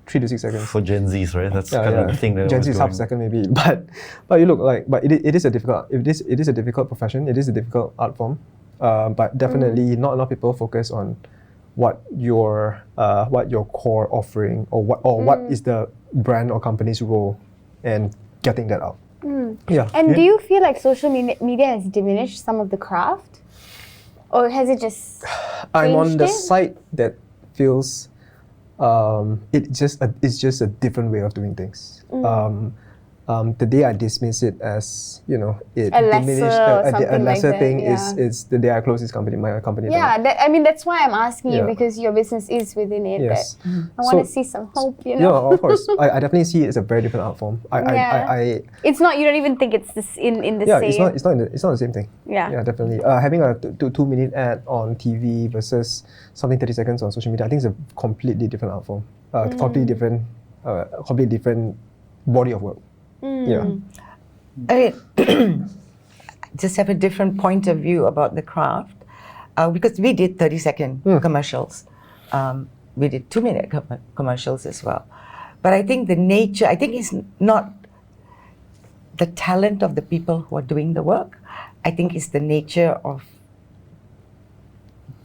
3 to 6 seconds. For Gen Zs, right? That's kind of the thing that Gen was Z is half a going. second maybe, but you look like, but it is a difficult profession. It is a difficult art form, but definitely not a lot of people focus on what your core offering or what is the brand or company's role, and getting that out. Yeah. And do you feel like social media has diminished some of the craft? Or has it just I'm on changed the it? side that feels it's just a different way of doing things. the day I dismiss it as it A lesser diminished or a something like lesser that, thing yeah. is the day I close this company, my company. down. Yeah, I mean that's why I'm asking you Yeah. because your business is within it. Yes. But I want to So- see some hope, you Yeah, know. of course. I definitely see it as a very different art form. I It's not. You don't even think it's this in the yeah, same. it's not the same thing. Yeah. Yeah, definitely. Having a 2-minute ad on TV versus something 30 seconds on social media, I think it's a completely different art form. Completely different body of work. Yeah. I just have a different point of view about the craft because we did 30-second commercials. We did 2-minute commercials as well. But I think the nature, I think it's not the talent of the people who are doing the work. I think it's the nature of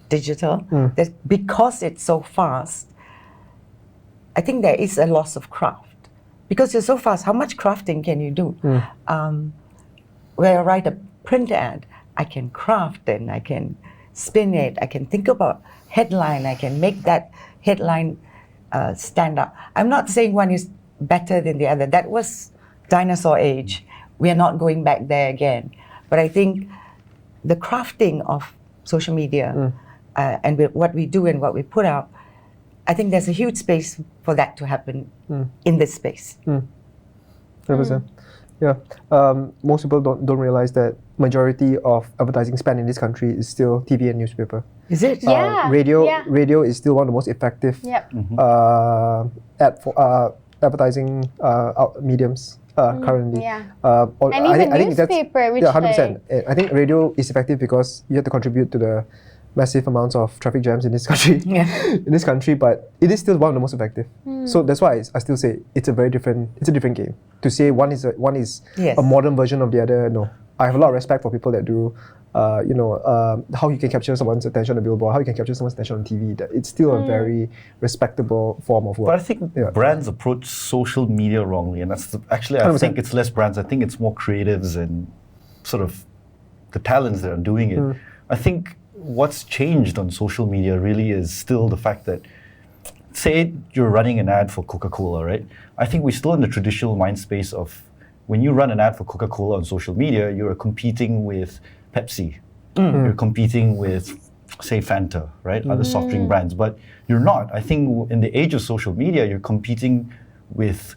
digital. That because it's so fast, I think there is a loss of craft. Because you're so fast, how much crafting can you do? Where I write a print ad, I can craft and I can spin it, I can think about headline, I can make that headline stand up. I'm not saying one is better than the other. That was dinosaur age. We are not going back there again. But I think the crafting of social media and what we do and what we put out, I think there's a huge space for that to happen in this space. 100%. Yeah. Most people don't realize that majority of advertising spend in this country is still TV and newspaper. Is it? Yeah. Radio is still one of the most effective Yep. advertising mediums currently. Yeah. Or And I even think that's- newspaper, which 100%. I think radio is effective because you have to contribute to the massive amounts of traffic jams in this country. Yeah. In this country, but it is still one of the most effective. So that's why I still say it's a different game. To say one is Yes. a modern version of the other, no. I have a lot of respect for people that do, how you can capture someone's attention on a billboard, how you can capture someone's attention on TV. That it's still a very respectable form of work. But I think brands approach social media wrongly, and that's actually I 100%. think it's less brands. I think it's more creatives and sort of the talents that are doing it. I think what's changed on social media really is still the fact that, say you're running an ad for Coca-Cola, right? I think we're still in the traditional mind space of when you run an ad for Coca-Cola on social media, you're competing with Pepsi. You're competing with, say, Fanta, right? Other soft drink brands. But you're not. I think in the age of social media, you're competing with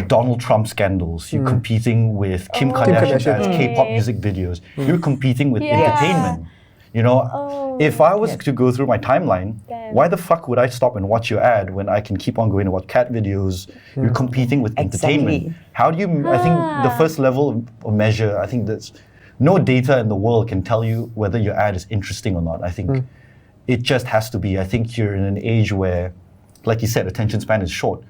Donald Trump scandals. You're competing with Kim Kardashian ads, K-pop music videos. You're competing with entertainment. You know, if I was to go through my timeline, why the fuck would I stop and watch your ad when I can keep on going to watch cat videos? You're competing with entertainment. Exactly. How do you, I think the first level of measure, I think that's, no data in the world can tell you whether your ad is interesting or not. I think it just has to be. I think you're in an age where, like you said, attention span is short.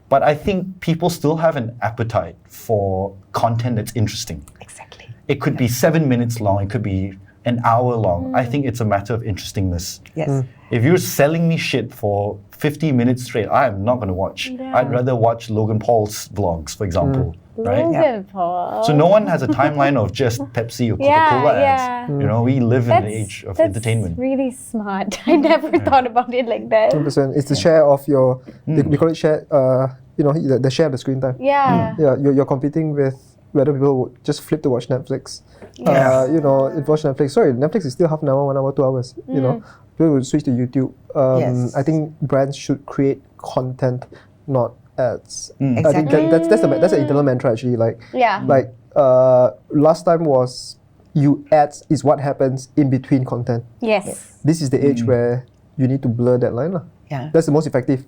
But I think people still have an appetite for content that's interesting. Exactly. It could be 7 minutes long, it could be an hour long. I think it's a matter of interestingness. Yes. If you're selling me shit for 50 minutes straight, I'm not going to watch. I'd rather watch Logan Paul's vlogs, for example. Right? Logan Paul. So no one has a timeline of just Pepsi or Coca-Cola ads. You know, we live in an age of entertainment. That's really smart. I never thought about it like that. 100%. It's the share of your, we call it share, the share of the screen time. Yeah. Yeah, you're competing with whether people would just flip to watch Netflix. Watch Netflix. Sorry, Netflix is still half an hour, 1 hour, 2 hours. You know, people would switch to YouTube. Yes. I think brands should create content, not ads. I think Exactly. that's an internal mantra actually. Like, Yeah. last time was ads is what happens in between content. Yes. This is the age where you need to blur that line. Yeah. That's the most effective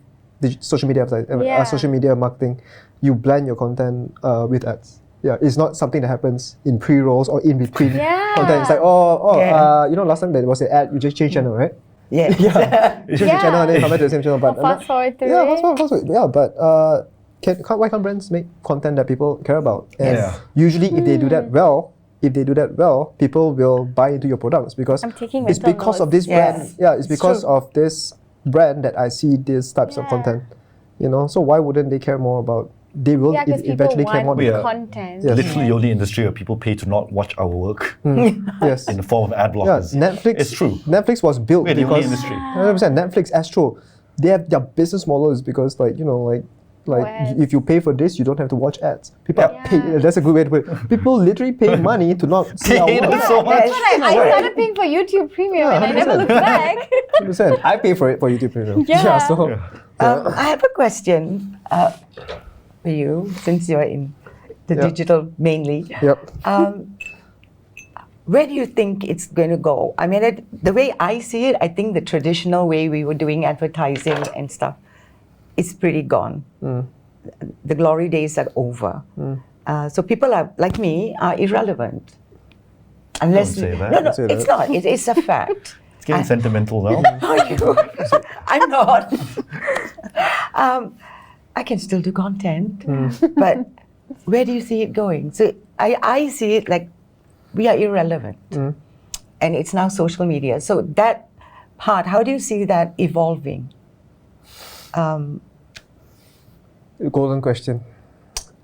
social media Yeah. social media marketing. You blend your content with ads. Yeah, it's not something that happens in pre-rolls or in between content. It's like, last time there was an ad, you just change channel, right? Yeah. You change the channel and then come back to the same channel. But Fast forward through yeah, it. fast forward. Yeah, but why can't brands make content that people care about? And usually, if they do that well, people will buy into your products because I'm taking it's mental because of notes. this brand. Yes. Yeah, it's because true. of this brand that I see these types of content. You know, so why wouldn't they care more about? They will Yeah, because people eventually care more. want Yeah. content. Yes. Literally the only industry where people pay to not watch our work Yes. in the form of ad Yeah, blockers. Netflix. It's true. Netflix was built We're the only because industry. 100%. Netflix, Astro, they have their business model is because like Like ads. if you pay for this, you don't have to watch ads. People are pay, Yeah. that's a good way to put it. People literally pay money to not see our Pay them work. so much. That's what I started paying for YouTube Premium and I never 100%. looked back. 100%. I pay for it for YouTube Premium. Yeah. So I have a question for you, since you're in the Yeah. digital mainly. yep. Where do you think it's going to go? I mean, the way I see it, I think the traditional way we were doing advertising and stuff is pretty gone. The glory days are over. So people are like me are irrelevant. Unless Don't say that. no, Don't say it's that. not. It's a fact. It's getting sentimental now. No, I'm not. I can still do content, but where do you see it going? So I see it like we are irrelevant, and it's now social media. So that part, how do you see that evolving? Golden question.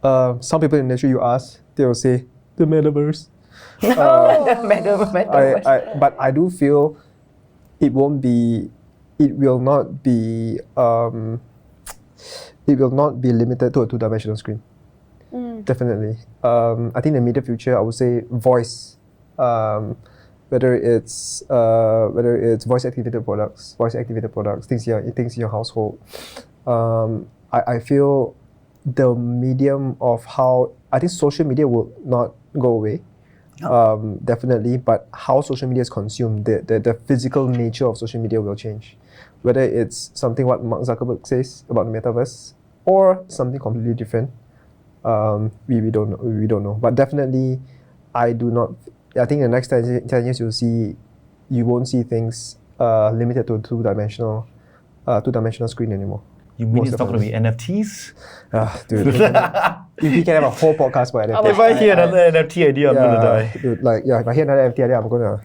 Some people in the industry you ask, they will say the metaverse. Metaverse. But I do feel it will not be limited to a two-dimensional screen. Definitely. I think in the immediate future, I would say voice, whether it's voice activated products, things in your household. I feel the medium of how I think social media will not go away. Definitely, but how social media is consumed, the physical nature of social media will change. Whether it's something what Mark Zuckerberg says about the metaverse or something completely different, we don't know. But definitely, I think in the next 10 years you won't see things limited to a two-dimensional screen anymore. You mean Most it's not going to be definitely. NFTs? Dude, if we can have a whole podcast about NFT. If I hear another NFT idea, I'm going to die. Dude, if I hear another NFT idea, I'm gonna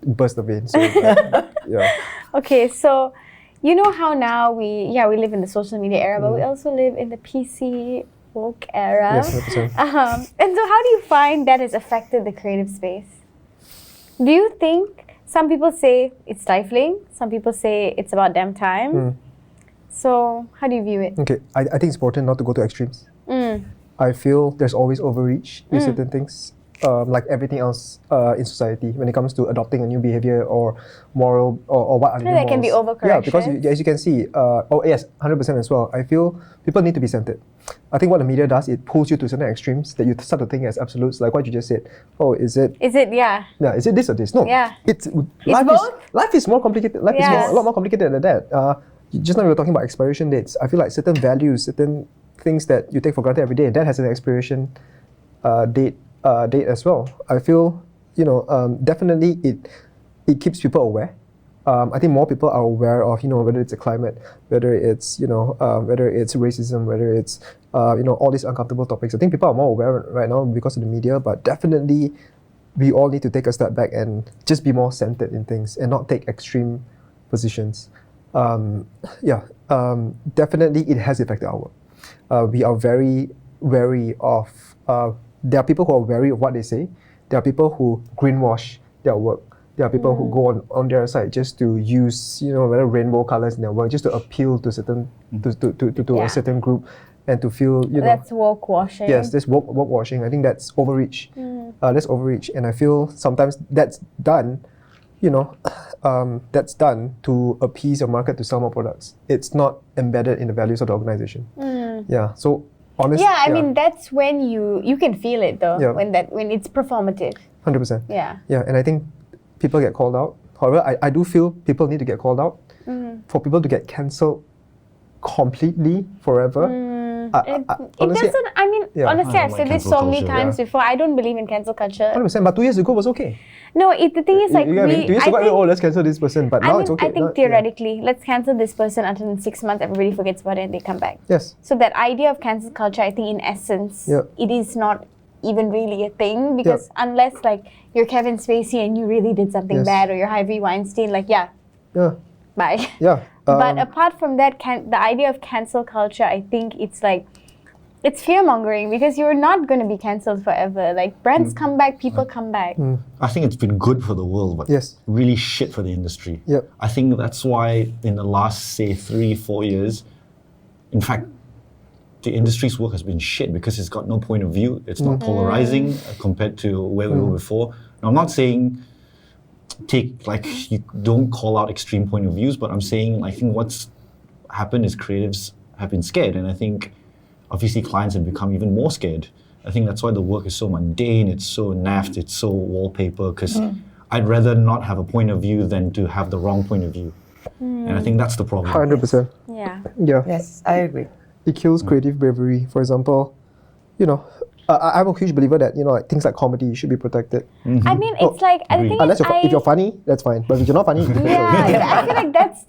burst the vein. So, yeah. Okay, so you know how now we live in the social media era, but we also live in the PC woke era. Yes, 100%. And so how do you find that has affected the creative space? Do you think some people say it's stifling, some people say it's about damn time? So how do you view it? Okay, I think it's important not to go to extremes. I feel there's always overreach with certain things, like everything else in society when it comes to adopting a new behavior or moral or what are the new There can be morals. overcorrection. Yeah, because as you can see, 100% as well. I feel people need to be centered. I think what the media does, it pulls you to certain extremes that you start to think as absolutes, like what you just said. Oh, is it Yeah. is it this or this? No. Yeah. Life is more complicated. Life is a lot more complicated than that. Just now we were talking about expiration dates. I feel like certain values, certain things that you take for granted every day, that has an expiration date as well. I feel, definitely it keeps people aware. I think more people are aware of, whether it's the climate, whether it's racism, whether it's all these uncomfortable topics. I think people are more aware right now because of the media, but definitely we all need to take a step back and just be more centered in things and not take extreme positions. Definitely it has affected our work. We are very wary of, there are people who are wary of what they say. There are people who greenwash their work. There are people who go on their side just to use, whether rainbow colors in their work, just to appeal to certain, to a certain group and to feel, That's woke washing. Yes, that's woke washing. I think that's overreach. That's overreach. And I feel sometimes that's done, that's done to appease your market to sell more products. It's not embedded in the values of the organization. Yeah. So honestly, I mean that's when you can feel it though, Yeah. when it's performative. 100%. Yeah. Yeah, and I think people get called out. However, I do feel people need to get called out. For people to get cancelled completely forever. It Honestly, doesn't. I mean, Yeah. honestly, I I've don't said like this so cancel many culture, times before. I don't believe in cancel culture. 100%. But 2 years ago was okay. No, the thing is like you get what I mean? 2 years I ago, think, let's cancel this person. But now it's okay. I think theoretically, let's cancel this person until in 6 months everybody forgets about it and they come back. Yes. So that idea of cancel culture, I think in essence, Yeah. it is not even really a thing because unless like you're Kevin Spacey and you really did something Yes. bad or you're Harvey Weinstein, like Yeah. bye. Yeah. But apart from that, the idea of cancel culture, I think it's like, it's fear-mongering because you're not going to be cancelled forever. Like, brands come back, people come back. I think it's been good for the world, but Yes. really shit for the industry. Yep. I think that's why in the last, say, 3-4 years, in fact, the industry's work has been shit because it's got no point of view. It's not polarizing compared to where we were before. Now, I'm not saying you don't call out extreme point of views, but I'm saying I think what's happened is creatives have been scared, and I think obviously clients have become even more scared. I think that's why the work is so mundane, it's so naff, it's so wallpaper, because I'd rather not have a point of view than to have the wrong point of view. And I think that's the problem. 100%. Yeah. Yeah. Yes, I agree. It kills creative bravery. For example, I'm a huge believer that like things like comedy should be protected. I mean, it's like I think Unless if you're funny, that's fine. But if you're not funny, yeah, I feel like that's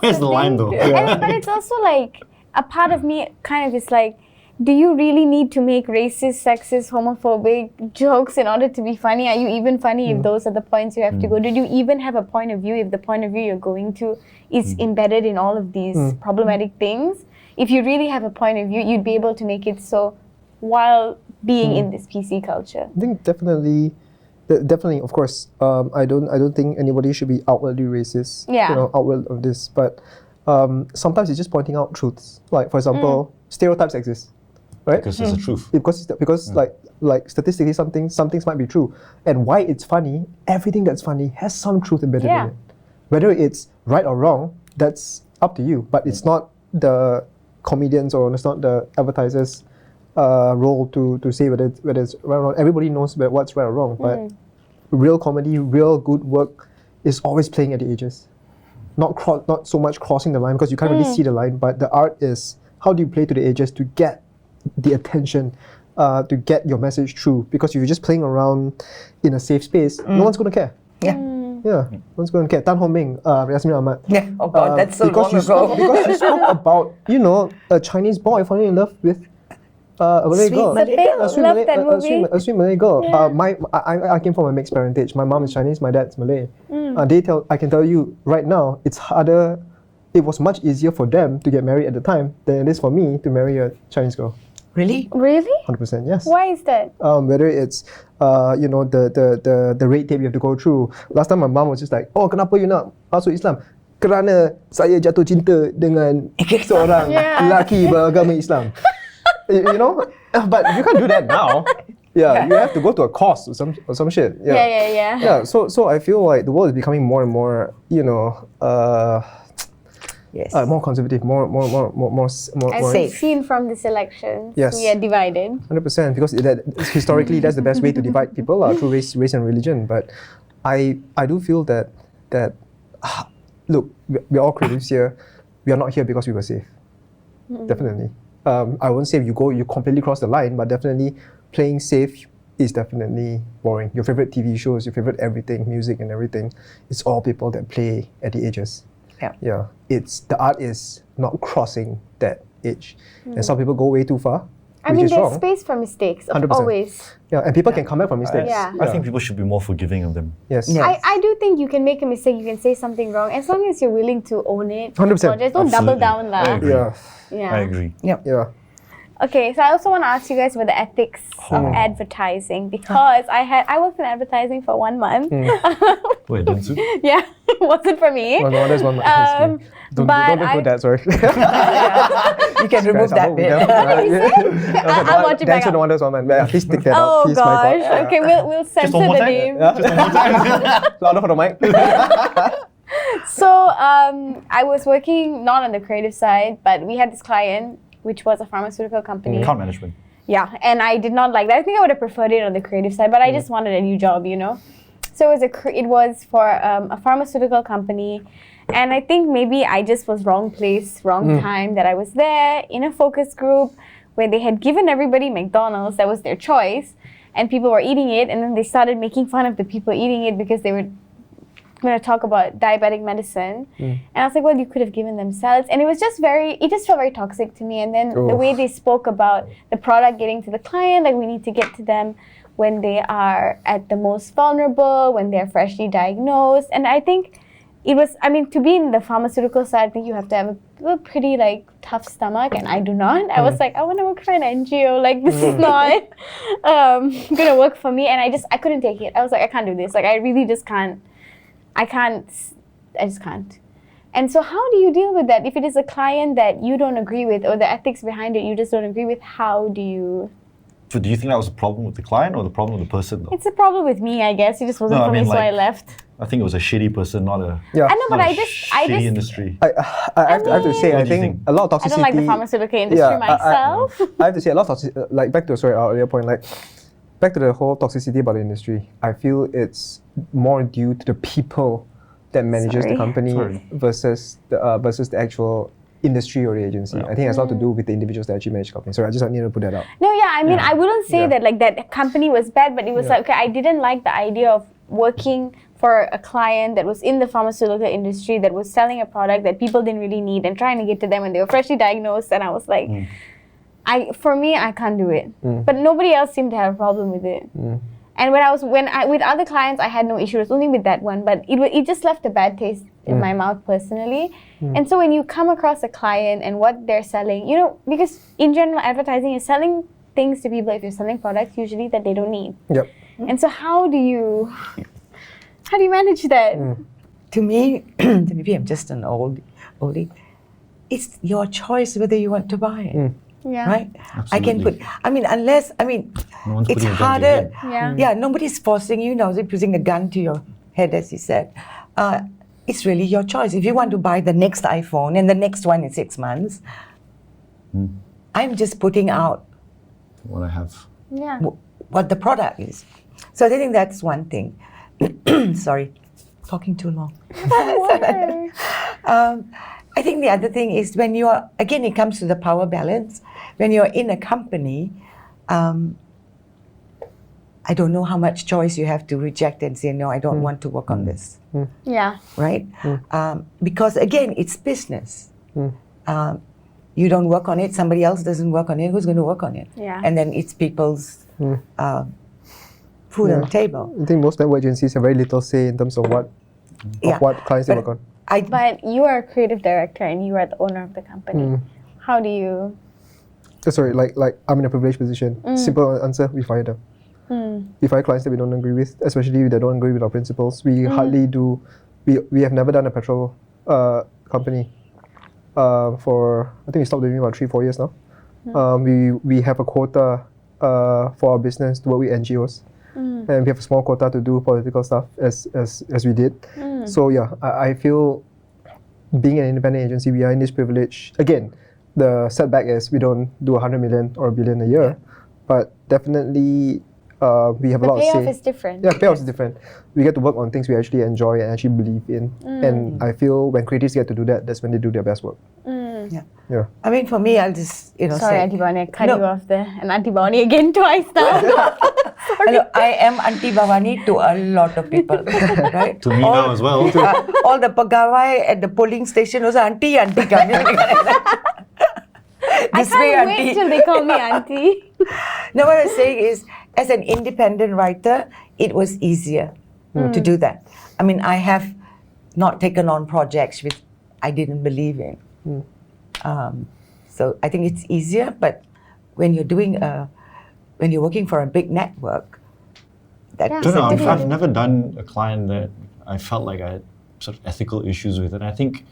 Where's the line though? But it's also like a part of me kind of is like, do you really need to make racist, sexist, homophobic jokes in order to be funny? Are you even funny if those are the points you have to go? Did you even have a point of view if the point of view you're going to is embedded in all of these problematic things? If you really have a point of view, you'd be able to make it so while being in this PC culture. I think definitely, of course. I don't think anybody should be outwardly racist. Yeah. Outward of this, but sometimes it's just pointing out truths. Like for example, stereotypes exist, right? Because it's the truth. Because like statistically, some things might be true, and why it's funny. Everything that's funny has some truth embedded in it. Whether it's right or wrong, that's up to you. But it's not the comedians or it's not the advertisers' role to say whether it's right or wrong. Everybody knows what's right or wrong, but real comedy, real good work is always playing at the edges. Not so much crossing the line because you can't really see the line, but the art is how do you play to the edges to get the attention, to get your message through. Because if you're just playing around in a safe space, no one's going to care. Yeah. Yeah, no one's going to care. Tan Ho Ming, Yasmin Ahmad. Yeah. Oh God, that's so long ago. Because you spoke about, a Chinese boy falling in love with a Malay Sweet girl. Malay girl. A sweet Love Malay, that movie. a sweet Malay girl. I came from a mixed parentage. My mom is Chinese, my dad's Malay. I can tell you right now, it's harder. It was much easier for them to get married at the time than it is for me to marry a Chinese girl. Really? Really? 100%, yes. Why is that? Whether it's the red tape you have to go through. Last time my mom was just like, oh, kenapa you nak masuk Islam? Kerana saya jatuh cinta dengan seorang lelaki beragama Islam. But you can't do that now. Yeah, you have to go to a course or some shit. Yeah. Yeah, so I feel like the world is becoming more and more, Yes. more conservative, more I've seen from this election, Yes. we are divided. 100%, because historically that's the best way to divide people through race and religion. But I do feel that look, we're all creatives here. We are not here because we were safe. Definitely. I won't say if you completely cross the line, but definitely playing safe is definitely boring. Your favorite TV shows, your favorite everything, music and everything, it's all people that play at the edges. Yeah. The art is not crossing that edge. And some people go way too far. I mean, is there's wrong. space for mistakes, 100%. always. Yeah, and people can come back from mistakes. Yeah. I think people should be more forgiving of them. Yes. Yeah. I do think you can make a mistake, you can say something wrong, as long as you're willing to own it. 100%. apologize. Don't double Absolutely. down I lah. agree. Yeah. I agree. Yeah. Okay, so I also want to ask you guys about the ethics of advertising, because I worked in advertising for 1 month. Wait, Densu? Yeah, it wasn't for me. No, there's one. Don't put that, sorry. You can remove that bit. I'll watch it back Dance up. Wonders one, man. Yeah, please stick that out. Oh Please, my gosh. God. Okay, we'll censor one more the time? name. Louder for the mic. So I was working not on the creative side, but we had this client, which was a pharmaceutical company. Account management. Yeah, and I did not like that. I think I would have preferred it on the creative side, but I just wanted a new job, So it was for a pharmaceutical company, and I think maybe I just was wrong place, wrong time, that I was there in a focus group where they had given everybody McDonald's, that was their choice, and people were eating it, and then they started making fun of the people eating it because they were going to talk about diabetic medicine. And I was like, well, you could have given them salads. And it just felt very toxic to me. And then the way they spoke about the product getting to the client, like we need to get to them when they are at the most vulnerable, when they're freshly diagnosed. And I think to be in the pharmaceutical side, I think you have to have a pretty tough stomach, and I do not. I was like, I want to work for an NGO. This is not gonna work for me. And I couldn't take it. I was like, I can't do this. I really just can't. I just can't. And so how do you deal with that? If it is a client that you don't agree with or the ethics behind it you just don't agree with, how do you... So do you think that was a problem with the client or the problem with the person though? It's a problem with me, I guess. It just wasn't No, I for me, mean, so I like- left. I think it was a shitty person, not a Yeah. I know, but not I a just shitty industry. I have to say, What I do you think think? a lot of toxicity. I don't like the pharmaceutical industry myself. I have to say a lot of toxicity. Like back to sorry, our earlier point. Like back to the whole toxicity about the industry. I feel it's more due to the people that manages the Sorry. company Sorry. versus the actual industry or the agency. I think it has a lot to do with the individuals that actually manage the company. Sorry, I just need to put that out. No, yeah, I mean, I wouldn't say Yeah. that like that company was bad, but it was like, okay, I didn't like the idea of working for a client that was in the pharmaceutical industry that was selling a product that people didn't really need and trying to get to them when they were freshly diagnosed, and I was like, for me, I can't do it. But nobody else seemed to have a problem with it. And with other clients, I had no issue. It was only with that one, but it just left a bad taste in my mouth personally. And so when you come across a client and what they're selling, you know, because in general, advertising is selling things to people. If you're selling products, usually that they don't need. Yep. And so how do you manage that? To me, maybe I'm just an oldie. It's your choice whether you want to buy it. Yeah. Right? I can put, No one's it's putting a gun to your harder. head. Yeah. Nobody's forcing you, putting a gun to your head, as you said. It's really your choice. If you want to buy the next iPhone and the next one in 6 months, I'm just putting out What I have. Yeah. what the product is. So I think that's one thing. Sorry, talking too long. I think the other thing is when you are, again, it comes to the power balance. When you're in a company, I don't know how much choice you have to reject and say, no, I don't want to work on this, Yeah. right? Because again, it's business. You don't work on it, somebody else doesn't work on it, who's going to work on it? Yeah. And then it's people's food on the table. I think most network agencies have very little say in terms of what clients they work on. But you are a creative director and you are the owner of the company. How do you... Sorry, like I'm in a privileged position. Simple answer: we fire them. We fire clients that we don't agree with, especially if they don't agree with our principles. We hardly do. We have never done a petrol company for, I think we stopped doing it about 3-4 years now. We have a quota for our business to work with NGOs, and we have a small quota to do political stuff as we did. So yeah, I feel being an independent agency, we are in this privilege. Again, the setback is we don't do 100 million or $1 billion a year, but definitely we have a lot of say. The payoff is different. Yeah, payoff is different. We get to work on things we actually enjoy and actually believe in. And I feel when creatives get to do that, that's when they do their best work. Yeah. I mean, for me, I'll just, Sorry, say, Auntie Bhavani, I cut No. you off there. And Auntie Bhavani again twice now. hello, I am Auntie Bhavani to a lot of people, right? To me now as well. All the pagawai at the polling station was auntie coming. I can't wait till they call me Auntie. No, what I'm saying is, as an independent writer, it was easier to do that. I mean, I have not taken on projects which I didn't believe in. So I think it's easier, but when you're when you're working for a big network, I that's don't know. a different. I've never done a client that I felt like I had sort of ethical issues with, and I think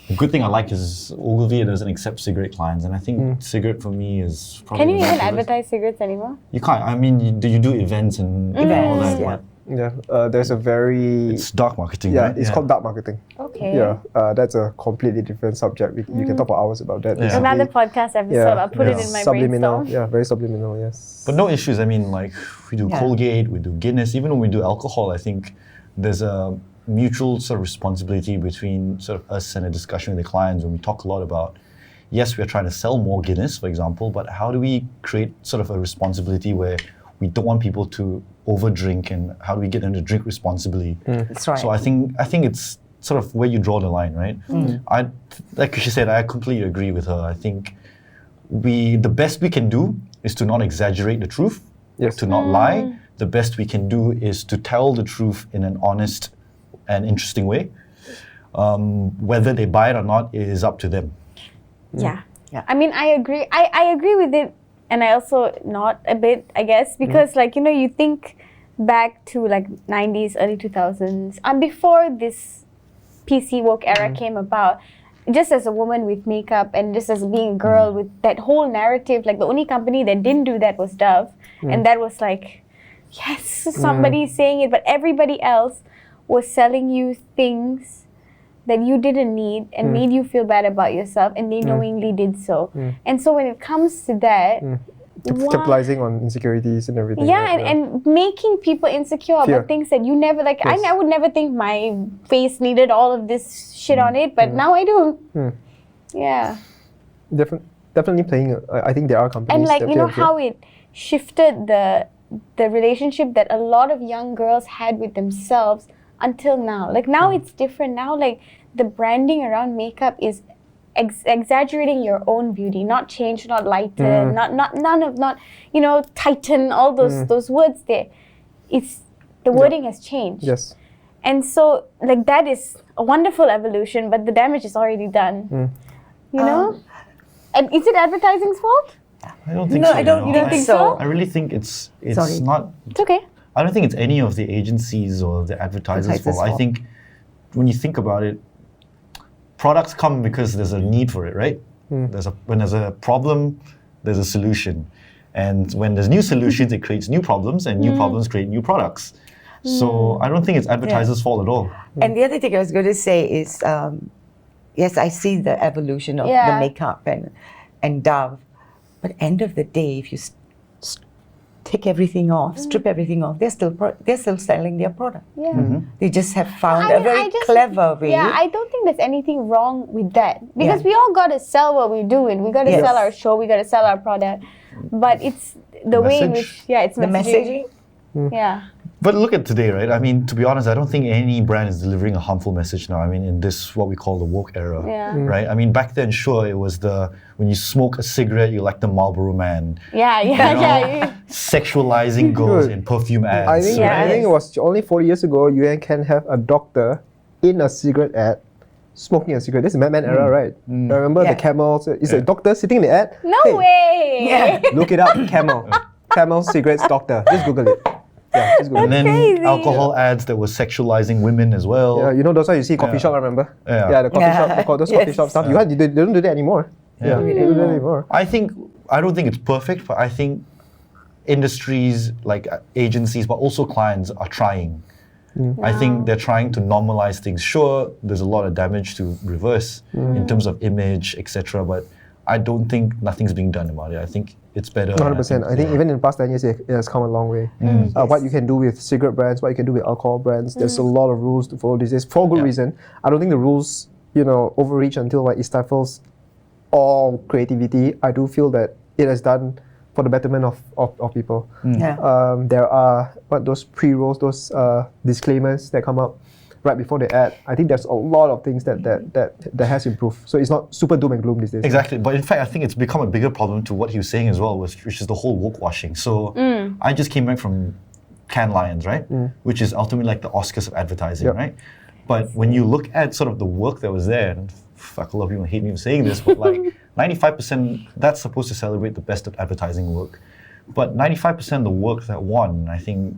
the good thing I like is Ogilvy doesn't accept cigarette clients, and I think cigarette for me is probably. Can you the even most- advertise cigarettes anymore? You can't. I mean, you do events and all that. yeah. But Yeah, there's a very... it's dark marketing, yeah, right? it's called dark marketing. Okay. Yeah, that's a completely different subject. You can talk for hours about that. Yeah. Another podcast episode. I'll put it in my subliminal. brainstorm. Yeah, very subliminal. Yes. But no issues. I mean, like we do Yeah. Colgate, we do Guinness, even when we do alcohol, I think there's a mutual sort of responsibility between sort of us and a discussion with the clients when we talk a lot about, yes, we're trying to sell more Guinness, for example, but how do we create sort of a responsibility where we don't want people to overdrink, and how do we get them to drink responsibly? That's right. So I think it's sort of where you draw the line, right? I, like she said, I completely agree with her. I think the best we can do is to not exaggerate the truth, Yes. to not lie. The best we can do is to tell the truth in an honest and interesting way. Whether they buy it or not is up to them. Yeah. Yeah. I mean, I agree. I agree with it, and I also not a bit, I guess, because you think back to like 90s, early 2000s, before this PC woke era came about, just as a woman with makeup and just as being a girl with that whole narrative, like the only company that didn't do that was Dove. And that was like, yes, somebody's saying it, but everybody else was selling you things that you didn't need and made you feel bad about yourself, and they knowingly did so. And so when it comes to that, Capitalizing on insecurities and everything. yeah, right? and making people insecure Fear. about things that you never like. Yes. I would never think my face needed all of this shit on it, but now I do. Yeah, Definitely playing. I think there are companies. and like that you know play a how it shifted the relationship that a lot of young girls had with themselves until now. Like now it's different. Now like the branding around makeup is exaggerating your own beauty, not change, not lighten, not you know, tighten, all those words there. It's the wording has changed. Yes. And so like that is a wonderful evolution, but the damage is already done. You know? And is it advertising's fault? I don't think No, so. I don't you know. think so? I really think it's Sorry. not. It's okay. I don't think it's any of the agencies or the advertisers' fault. I think when you think about it, products come because there's a need for it, right? When there's a problem, there's a solution. And when there's new solutions, it creates new problems, and new problems create new products. So I don't think it's advertisers' fault at all. And the other thing I was going to say is, yes, I see the evolution of the makeup and Dove, but end of the day, if you take everything off, strip everything off, they're still selling their product. Yeah. They just have found a very clever way. Yeah, I don't think there's anything wrong with that, because we all got to sell what we're doing. We got to sell our show. We got to sell our product. But it's the way in which, it's the messaging. Yeah. But look at today, right? I mean, to be honest, I don't think any brand is delivering a harmful message now. I mean, in this, what we call the woke era, right? I mean, back then, sure, it was when you smoke a cigarette, you're like the Marlboro Man. Yeah. Sexualizing girls in perfume ads. I think it was only 4 years ago. You can have a doctor in a cigarette ad smoking a cigarette. This is Mad Men era, right? Remember the camels? It's a doctor sitting in the ad. No way. Look it up, camel cigarettes doctor. Just Google it. Yeah, just Google And it. then crazy. alcohol ads that were sexualizing women as well. Yeah, you know those are you see coffee shop. Remember? Yeah. The coffee shop. Those coffee shop stuff. They don't do that anymore. Yeah, they don't do that anymore. I don't think it's perfect, but I think industries like agencies, but also clients are trying. I think they're trying to normalize things. Sure, there's a lot of damage to reverse in terms of image, etc. But I don't think nothing's being done about it. I think it's better. 100%. I think even in the past 10 years, it has come a long way. What you can do with cigarette brands, what you can do with alcohol brands, there's a lot of rules to follow these days for good reason. I don't think the rules, overreach until it stifles all creativity. I do feel that it has done for the betterment of people. There are those pre-rolls, those disclaimers that come up right before the ad. I think there's a lot of things that has improved. So it's not super doom and gloom these days. Exactly, but in fact, I think it's become a bigger problem to what he was saying as well, which is the whole woke washing. So I just came back from Cannes Lions, right? Which is ultimately like the Oscars of advertising, right? But when you look at sort of the work that was there, and fuck, a lot of people hate me for saying this, but like 95%, that's supposed to celebrate the best of advertising work. But 95% of the work that won, I think,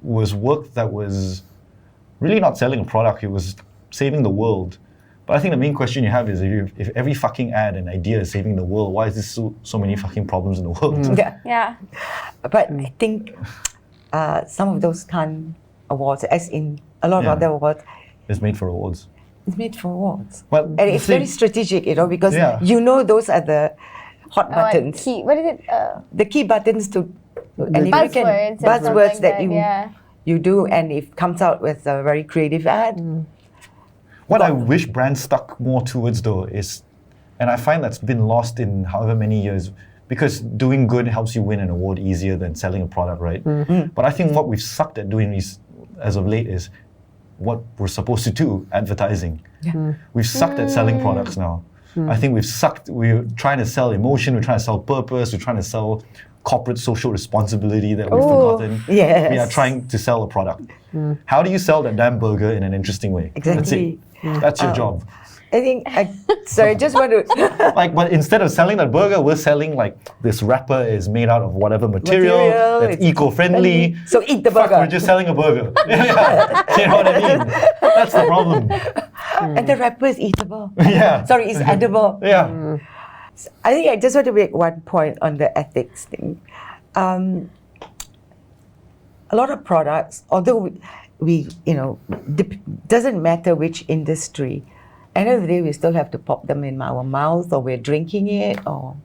was work that was really not selling a product, it was saving the world. But I think the main question you have is if every fucking ad and idea is saving the world, why is there so many fucking problems in the world? Yeah. But I think some of those Cannes awards, as in a lot of other awards, It's made for awards. it's made for awards. Well, And it's very strategic, because those are the hot buttons. What is it? The key buttons to Buzzwords. and stuff buzzwords like that you you do, and it comes out with a very creative ad. What I wish brands stuck more towards though is, and I find that's been lost in however many years, because doing good helps you win an award easier than selling a product, right? But I think what we've sucked at doing as of late is what we're supposed to do, advertising. We've sucked at selling products now. I think we're trying to sell emotion, we're trying to sell purpose, we're trying to sell corporate social responsibility that we've forgotten. Yes. We are trying to sell a product. How do you sell that damn burger in an interesting way? Exactly. That's it. That's your job. I think, sorry, just want to... But instead of selling that burger, we're selling like this wrapper is made out of whatever material that's it's eco-friendly. So eat the Fuck, burger. we're just selling a burger. You know what I mean? That's the problem. and the wrapper is eatable. Yeah. Sorry, it's edible. Yeah. I think I just want to make one point on the ethics thing. A lot of products, although we doesn't matter which industry, end of the day we still have to pop them in our mouth, or we're drinking it, or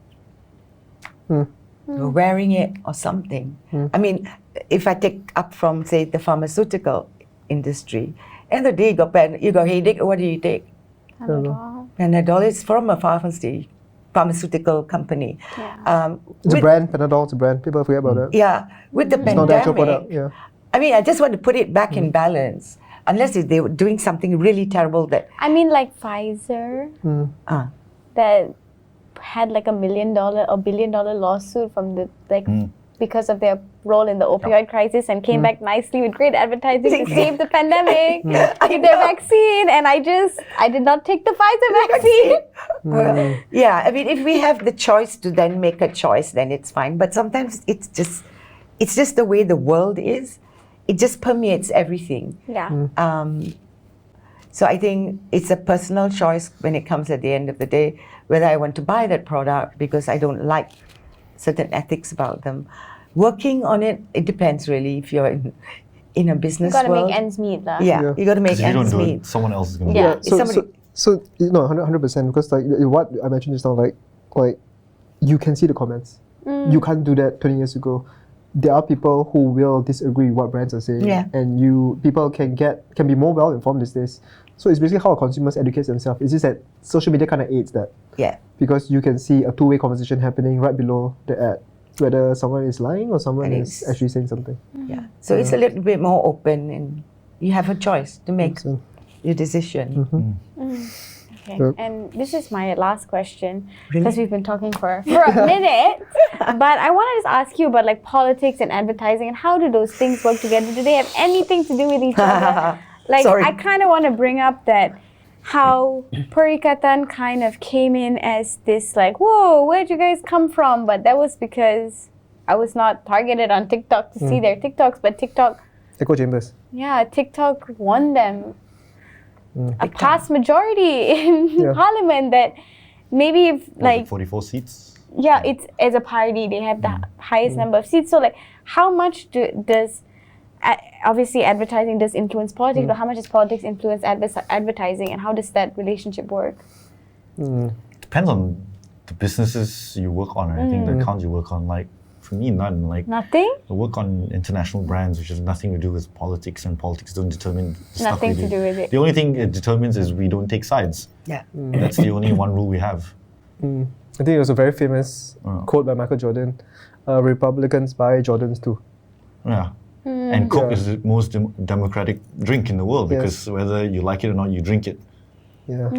we're wearing it, or something. I mean, if I take up from, say, the pharmaceutical industry, end of the day you got headache, what do you take? Panadol is from a pharmaceutical company. Yeah. It's a brand, Panadol, it's a brand. People forget about that. Yeah, with the It's not the actual pandemic, product. Yeah. I mean, I just want to put it back in balance. Unless if they were doing something really terrible that, I mean, like Pfizer that had like $1 million or $1 billion lawsuit from the because of their role in the opioid crisis, and came back nicely with great advertising to save the pandemic with their vaccine. And I did not take the Pfizer vaccine. yeah, I mean, if we have the choice to then make a choice, then it's fine. But sometimes it's just the way the world is. It just permeates everything. Yeah. So I think it's a personal choice when it comes at the end of the day, whether I want to buy that product because I don't like certain ethics about them. Working on it, it depends really. If you're in a business You gotta world, make ends meet, lah. yeah, you got to make Because if you don't ends do meet. it, someone else is going to Yeah. do it. So, somebody- so 100%, because like what I mentioned just now, like you can see the comments. You can't do that 20 years ago. There are people who will disagree with what brands are saying, Yeah. and people can be more well informed these days. So it's basically how consumers educate themselves. It's just that social media kind of aids that, Yeah. because you can see a two-way conversation happening right below the ad, whether someone is lying or someone And is it's- actually saying something. Yeah. So it's a little bit more open, and you have a choice to make So, your decision. Okay. Yep. And this is my last question, Really? because we've been talking for a minute. But I want to just ask you about like politics and advertising, and how do those things work together? Do they have anything to do with each other? Like, Sorry. I kind of want to bring up that how Perikatan kind of came in as this like, whoa, where'd you guys come from? But that was because I was not targeted on TikTok to see their TikToks, but TikTok won them a past majority in Yeah. Parliament. That maybe if Was it like 44 seats? yeah, it's as a party they have the highest number of seats. So like, how much does obviously advertising does influence politics, but how much does politics influence advertising, and how does that relationship work? Depends on the businesses you work on. I think the accounts you work on. Like for me, none. Like Nothing. I work on international brands, which has nothing to do with politics, and politics don't determine the stuff we Nothing to do with it. The only thing it determines is we don't take sides. Yeah. That's the only one rule we have. I think it was a very famous quote by Michael Jordan: "Republicans buy Jordans too." Yeah. And Coke Yeah. is the most democratic drink in the world Yes. because whether you like it or not, you drink it. Yeah.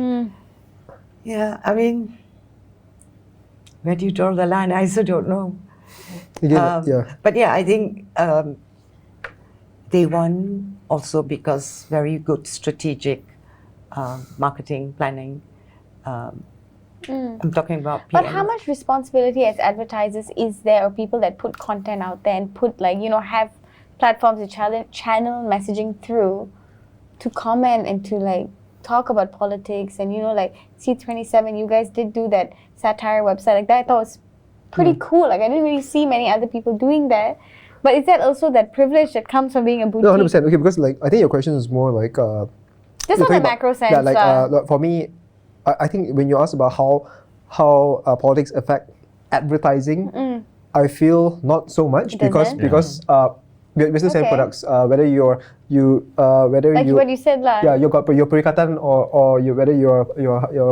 Yeah. I mean, where do you draw the line? I also don't know. Again, yeah. But yeah, I think they won also because very good strategic marketing planning. I'm talking about PM. But how much responsibility as advertisers is there, or people that put content out there and put like, have platforms to channel messaging through to comment and to like talk about politics, and like C27, you guys did do that satire website like that. I thought was pretty cool. Like I didn't really see many other people doing that. But is that also that privilege that comes from being a boutique? No, 100%. Okay, because like I think your question is more like Just you're on the talking macro about- sense. Yeah, like for me, I think when you ask about how politics affect advertising, I feel not so much It because doesn't? we're still selling Okay. products. Whether whether like you what you said lah. yeah, you got your Perikatan or whether your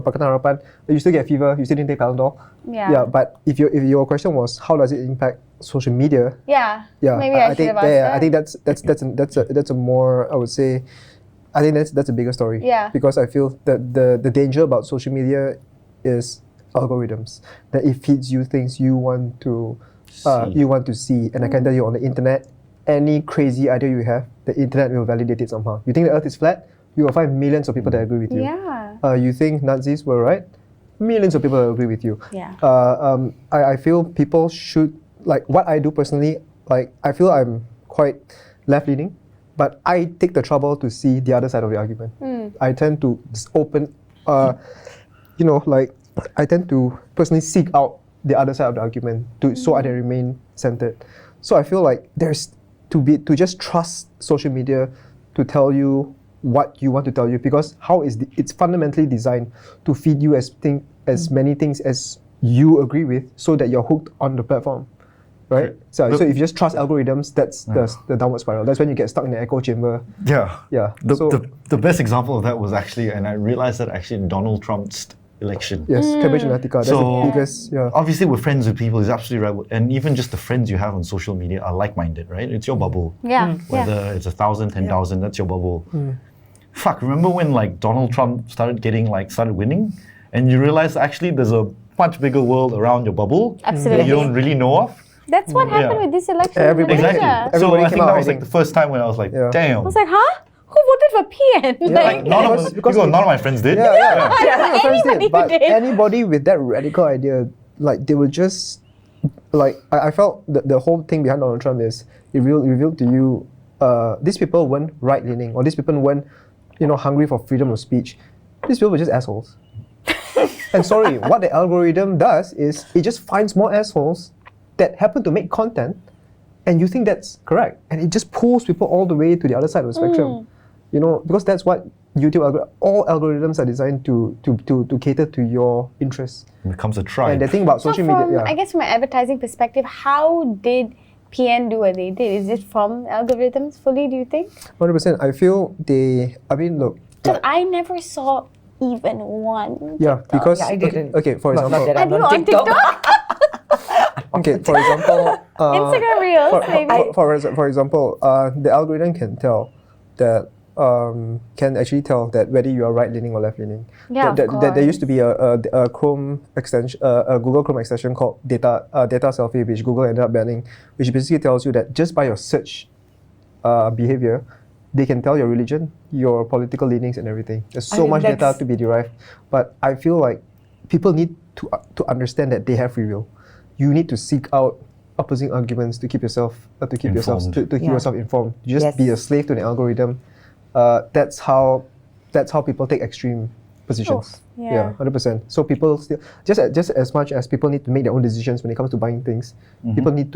Pakatan Harapan, you still get fever, you still didn't take Panadol. Yeah. But if your question was how does it impact social media? Yeah. Yeah, Maybe I should think have asked that. I think that's a more, I would say, I think that's a bigger story. Yeah. Because I feel that the danger about social media is algorithms, that it feeds you things you want to see. And I can tell you, on the internet, any crazy idea you have, the internet will validate it somehow. You think the earth is flat, you will find millions of people that agree with you. Yeah. You think Nazis were right, millions of people will agree with you. Yeah. I feel people should, like what I do personally, like I feel I'm quite left-leaning. but I take the trouble to see the other side of the argument. I tend to just open, I tend to personally seek out the other side of the argument so I can remain centered. So I feel like there's to just trust social media to tell you what you want to tell you, because it's fundamentally designed to feed you as many things as you agree with, so that you're hooked on the platform, right? So if you just trust algorithms, that's the downward spiral. That's when you get stuck in the echo chamber. Yeah. The best example of that was actually, and I realized that actually in Donald Trump's election. Yes, Cambridge Analytica. That's the biggest. Yeah. Obviously, we're friends with people. Is absolutely right. And even just the friends you have on social media are like-minded, right? It's your bubble. Yeah. Whether it's 1,000, 10,000, that's your bubble. Fuck, remember when like Donald Trump started winning, and you realize actually there's a much bigger world around your bubble Absolutely. that you don't really know of. That's what happened with this election. Everybody- in Malaysia. Exactly. So Everybody I came think out that was hiding. like the first time when I was like, damn. I was like, huh? Who voted for PN? Like, none of my friends did. Yeah, Anybody but did. anybody with that radical idea, like they will just, like I felt the whole thing behind Donald Trump is it revealed to you, these people weren't right-leaning, or these people weren't, hungry for freedom of speech. These people were just assholes. And sorry, what the algorithm does is it just finds more assholes that happen to make content, and you think that's correct, and it just pulls people all the way to the other side of the spectrum. Because that's what all algorithms are designed to cater to your interests. It becomes a tribe. And the thing about So social from, media, I guess from an advertising perspective, how did PN do what they did? Is it from algorithms fully, do you think? 100%. I feel look. Because I never saw even one. Yeah, because I didn't. Okay, for Not example, that Are I'm you on on TikTok? okay, for example, Instagram Reels, maybe. For example, the algorithm can tell that can actually tell that whether you are right-leaning or left-leaning. Yeah, of There used to course. be a Chrome extension, a Google Chrome extension called data selfie, which Google ended up banning, which basically tells you that just by your search behavior, they can tell your religion, your political leanings, and everything. There's so much data to be derived, but I feel like people need to understand that they have free will. You need to seek out opposing arguments to keep yourself informed. You just be a slave to the algorithm. That's how people take extreme positions. Yeah. 100%. So people still just as much as people need to make their own decisions when it comes to buying things, people need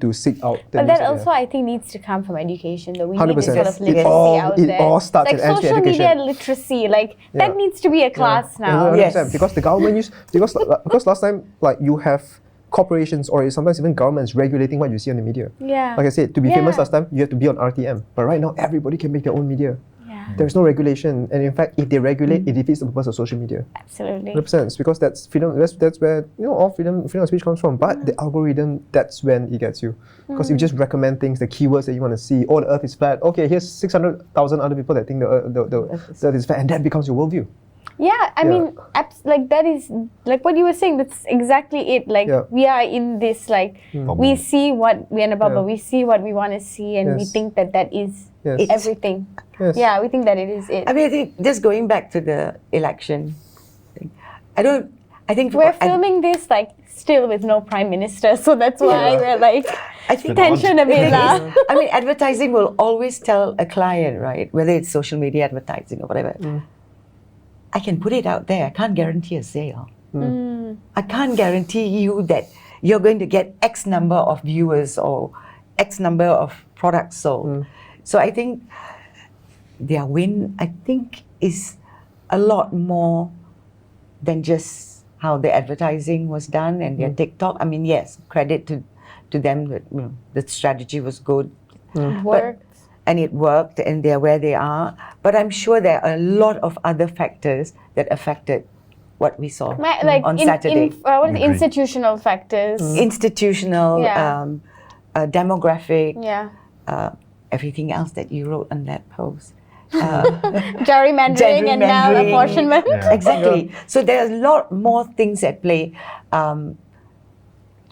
to seek out. But that also, I think, needs to come from education. Though we need this 100%. sort of It literacy all- out it there. all starts like and ends with social media education. literacy, that needs to be a class now. 100%. Yes. Because the government because last time, like, you have corporations or sometimes even governments regulating what you see on the media. Yeah. Like I said, to be famous Yeah. last time, you have to be on RTM. But right now, everybody can make their own media. Yeah. There's no regulation, and in fact, if they regulate, it defeats the purpose of social media. Absolutely. 100%. It's because that's freedom. That's where all freedom of speech comes from. But the algorithm, that's when it gets you. Because if you just recommend things, the keywords that you want to see, the Earth is flat. Okay, here's 600,000 other people that think the Earth is flat, and that becomes your worldview. Yeah, I mean, that is like what you were saying. That's exactly it. Like we are in this we see what we're in a bubble. Yeah. We see what we want to see, and we Yes. think that is Yes. everything. Yes. Yeah, we think that it is it. I mean, I think just going back to the election thing, I think We're filming this still with no prime minister, so that's why we're I think tension a bit lah. I mean, advertising will always tell a client, right? Whether it's social media advertising or whatever. I can put it out there. I can't guarantee a sale. I can't guarantee you that you're going to get X number of viewers or X number of products sold. So I think their win, is a lot more than just how the advertising was done and their TikTok. I mean, yes, credit to them that the strategy was good. Work. And it worked, and they're where they are. But I'm sure there are a lot of other factors that affected what we saw on Saturday. What are the institutional factors? Institutional, Yeah. demographic, everything else that you wrote on that post. Gerrymandering and now Gerrymandering. apportionment. Yeah. Exactly. So there are a lot more things at play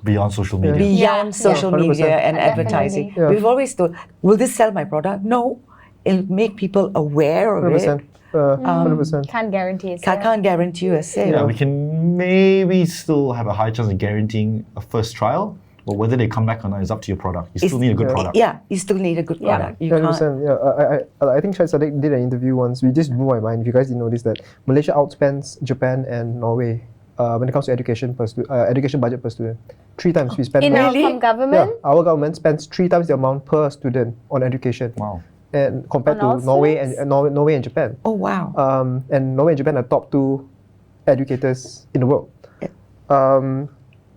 Beyond social media. beyond Yeah. social 100%. media and Definitely. advertising. Yeah. We've always thought, will this sell my product? No. It'll make people aware of 100%. it. 100%. Can't guarantee it. I can't guarantee you a sale. Yeah, we can maybe still have a high chance of guaranteeing a first trial. But whether they come back or not is up to your product. You still need a good product. Yeah, you still need a good product. You can't. 100%. Yeah, I think Shai Sadek did an interview once. We just blew my mind. If you guys didn't know this, that Malaysia outspends Japan and Norway when it comes to education budget per student. 3 times we spend. From government? Yeah, our government spends 3 times the amount per student on education. Wow. And compared On all to Norway students? and Norway and Japan. Oh wow. And Norway and Japan are top 2 educators in the world.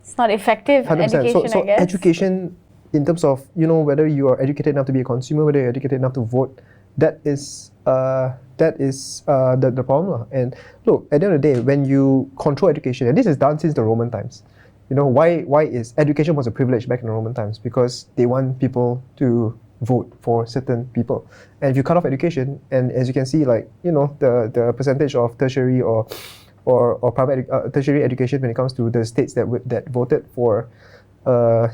It's not effective 100%. education, So I guess. education, in terms of whether you are educated enough to be a consumer, whether you're educated enough to vote, that is the problem. And look, at the end of the day, when you control education, and this is done since the Roman times. Why is education was a privilege back in the Roman times? Because they want people to vote for certain people. And if you cut off education, and as you can see, the percentage of tertiary or private tertiary education when it comes to the states that voted for, a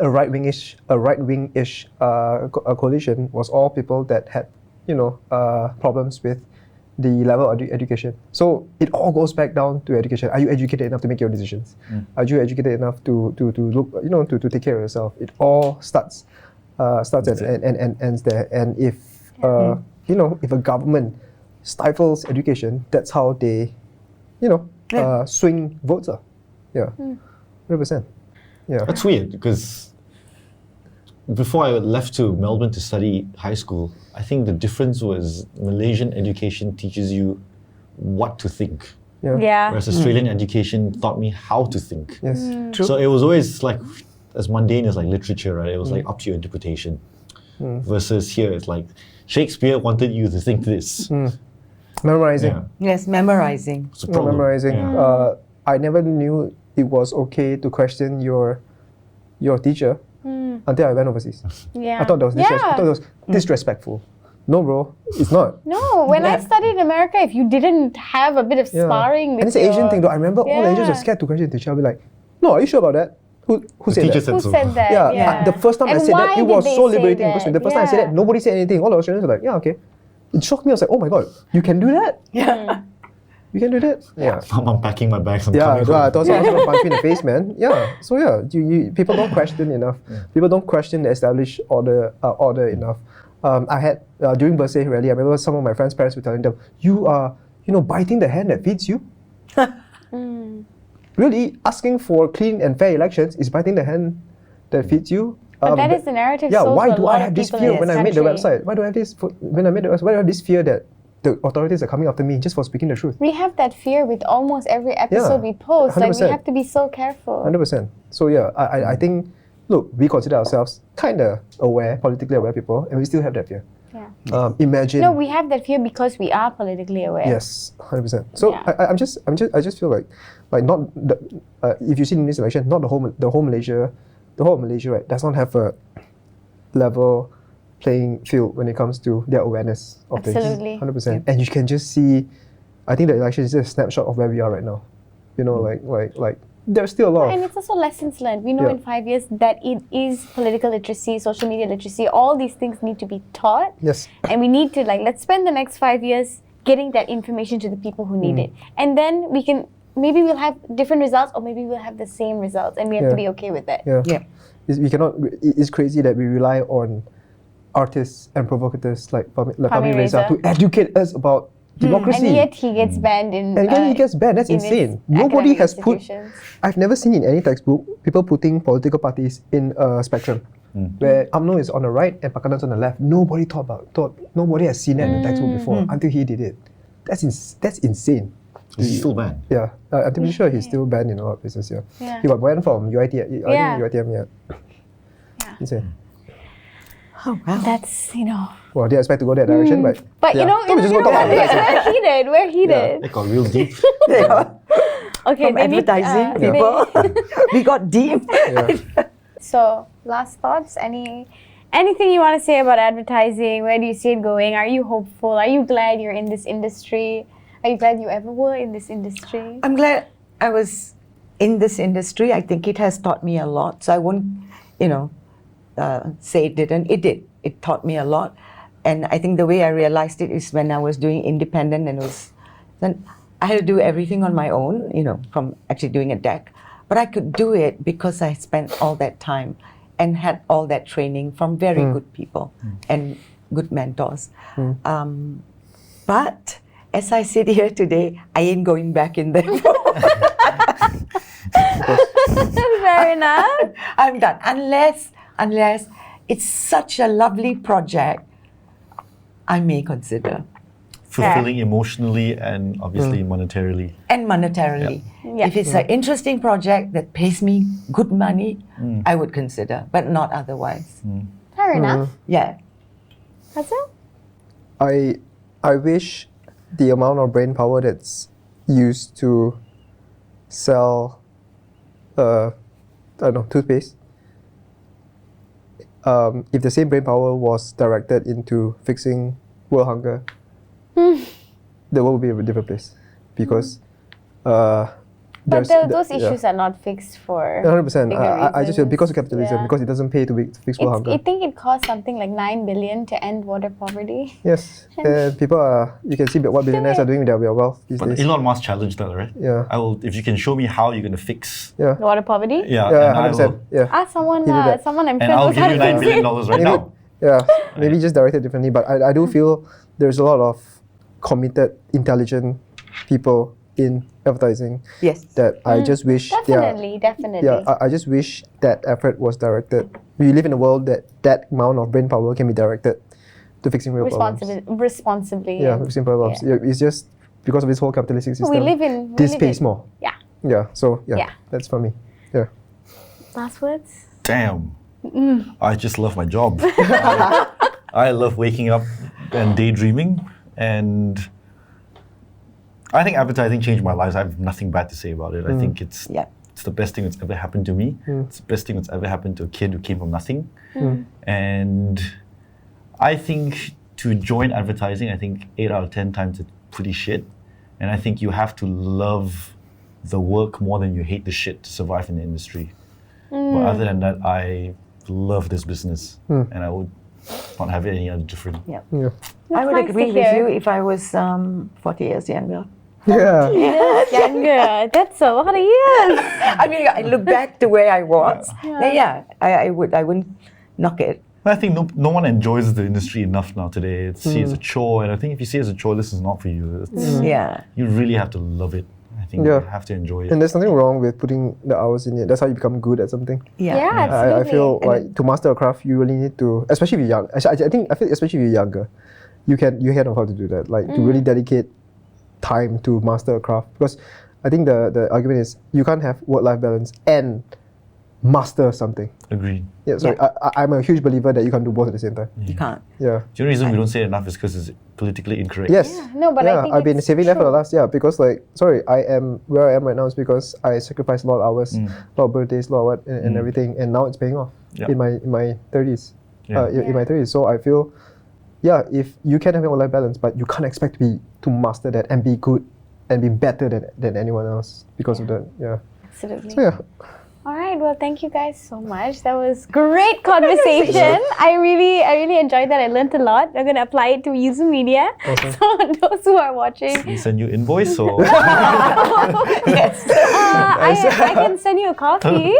right-wingish coalition was all people that had, problems with the level of education. So it all goes back down to education. Are you educated enough to make your decisions? Are you educated enough to look, to take care of yourself? It all starts and ends there. And if if a government stifles education, that's how they swing votes. Yeah, 100%. Yeah. That's weird because before I left to Melbourne to study high school, I think the difference was Malaysian education teaches you what to think, Yeah. whereas Australian education taught me how to think. Yes. True. So it was always like as mundane as like literature, right? It was like up to your interpretation. Versus here, it's like Shakespeare wanted you to think this. Memorizing. Yeah. Yes, memorizing. It's a problem. Memorizing. Yeah. I never knew it was okay to question your teacher until I went overseas. Yeah. I thought that was disrespectful. No, bro, it's not. No, when I studied in America, if you didn't have a bit of Yeah. sparring with And it's an Asian thing though. I remember all the Asians Yeah. are scared to question the teacher. I'll be like, no, are you sure about that? Who said teacher that? said who so. said that? Yeah, the first time I And said that, why it was did they so say liberating that? because the first time I said that, nobody said anything. All the Australians were like, yeah, okay. It shocked me. I was like, oh my god, you can do that? Yeah. You can do that? Yeah. I'm unpacking my bags. I'm Yeah, coming home. I thought someone was going to punch me in the face, man. Yeah. So yeah, people don't question enough. People don't question the established order enough. I had during birthday rally, I remember some of my friends' parents were telling them, "You are, biting the hand that feeds you." Really, asking for clean and fair elections is biting the hand that feeds you. But that is the narrative. Yeah. sold Why to a do lot I of have this people fear in when this I made the country. website? Why do I have this? When I made the website, why do I have this fear that the authorities are coming after me just for speaking the truth? We have that fear with almost every episode we post. Like we 100%. have to be so careful. 100%. So yeah, I think, look, we consider ourselves kind of politically aware people, and we still have that fear. Yeah. Imagine. No, we have that fear because we are politically aware. Yes, 100%. So Yeah. I just feel like not the, if you see in this election, not the whole Malaysia, right, does not have a level playing field when it comes to their awareness of Absolutely. things. 100%. And you can just see, I think the election is just a snapshot of where we are right now. Like there's still a lot And of, it's also lessons learned. We know Yeah. in 5 years that it is political literacy, social media literacy, all these things need to be taught. yes, And we need to let's spend the next 5 years getting that information to the people who need it. And then maybe we'll have different results or maybe we'll have the same results and we have to Yeah. be okay with that. yeah. Yeah. It's crazy that we rely on artists and provocateurs like Fahmi Reza Reza. to educate us about democracy. And yet he gets banned in And then he gets banned. That's in his insane. Nobody academic has put. institutions. I've never seen in any textbook people putting political parties in a spectrum where UMNO is on the right and Pakatan on the left. Nobody nobody has seen that in the textbook before until he did it. That's insane. He's still banned. Yeah, I'm pretty sure he's still banned in a lot of places. Yeah, Yeah. he got banned from UIT. I Yeah. think UITM. Yeah, insane. Oh wow. That's, Well, I didn't expect to go that direction, but But yeah. you So we just know, go talk about advertising. we're heated. It got real deep. Okay, From maybe, advertising, maybe- people. We got deep. So, last thoughts? Anything you want to say about advertising? Where do you see it going? Are you hopeful? Are you glad you're in this industry? Are you glad you ever were in this industry? I'm glad I was in this industry. I think it has taught me a lot. So I won't, say it didn't. It did. It taught me a lot. And I think the way I realized it is when I was doing independent then I had to do everything on my own, from actually doing a deck. but I could do it because I spent all that time and had all that training from very good people and good mentors. But as I sit here today, I ain't going back in there. Fair enough. I'm done. Unless it's such a lovely project, I may consider. Fulfilling emotionally and obviously monetarily. And monetarily. Yeah. If it's an interesting project that pays me good money, I would consider, but not otherwise. Fair enough. Yeah. Fazil? I wish the amount of brain power that's used to sell, I don't know, toothpaste. If the same brain power was directed into fixing world hunger, the world would be a different place. Because But those issues are not fixed for 100%. bigger I just feel because of reasons. capitalism, Yeah. because it doesn't pay to fix world hunger. I think it costs something like 9 billion to end water poverty. Yes, and people are. You can see what billionaires are doing with their wealth these But days. Elon Musk challenged that, right? Yeah. I will, if you can show me how you're going to fix. Yeah, Water poverty? Yeah, yeah, and I 100%. will, Yeah, Ask someone, He did that. someone I'm and friends I'll with give you how to $9 fix billion it. right maybe, now. yeah, maybe just direct it differently. But I do feel there's a lot of committed, intelligent people in advertising Yes. that I just wish. Definitely. Yeah, I just wish that effort was directed. We live in a world that amount of brain power can be directed to fixing real problems. Responsibly. Yeah, and- fixing problems. Yeah, it's just because of this whole capitalistic system. We live in. we this live pays in- more. Yeah. Yeah, so Yeah. that's for me. Yeah. Last words? Damn. I just love my job. I love waking up and daydreaming, and I think advertising changed my life. I have nothing bad to say about it. I think it's Yeah. the best thing that's ever happened to me. It's the best thing that's ever happened to a kid who came from nothing. And I think to join advertising, I think 8 out of 10 times it's pretty shit. And I think you have to love the work more than you hate the shit to survive in the industry. But other than that, I love this business, and I would not have it any other different. Yeah. Yeah. I would nice to agree with hear. you if I was 40 years younger. Yeah. Younger. That's a lot of years. I mean, I look back to where I was. Then, I wouldn't knock it. I think no one enjoys the industry enough now today. It's see it as a chore, and I think if you see it as a chore, this is not for you. Yeah. You really have to love it. I think Yeah. you have to enjoy it. And there's nothing wrong with putting the hours in it. That's how you become good at something. Yeah. Yeah, I absolutely. feel like to master a craft, you really need to, especially if you're young. I feel especially if you're younger, you can know how to do that. Like to really dedicate time to master a craft, because I think the argument is you can't have work-life balance and master something. Agreed. Yeah, so I'm a huge believer that you can do both at the same time. You can't. Yeah. The only reason we don't say it enough is because it's politically incorrect. Yes. No, but I yeah, think I've been it's saving that for the true. last because I am where I am right now is because I sacrificed a lot of hours, a lot of birthdays, a lot of what and everything, and now it's paying off Yeah. in my 30s. Yeah. In my 30s. So I feel, if you can have a work-life balance, but you can't expect to master that and be good and be better than anyone else because of that. Yeah. Absolutely. So yeah. All right. Well, thank you guys so much. That was great conversation. I really enjoyed that. I learned a lot. I'm gonna apply it to Yuzu Media. So those who are watching, We send you invoice or Yes. I can send you a coffee.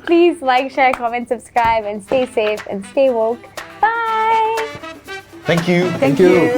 Please like, share, comment, subscribe, and stay safe and stay woke. Bye. thank you. Thank you.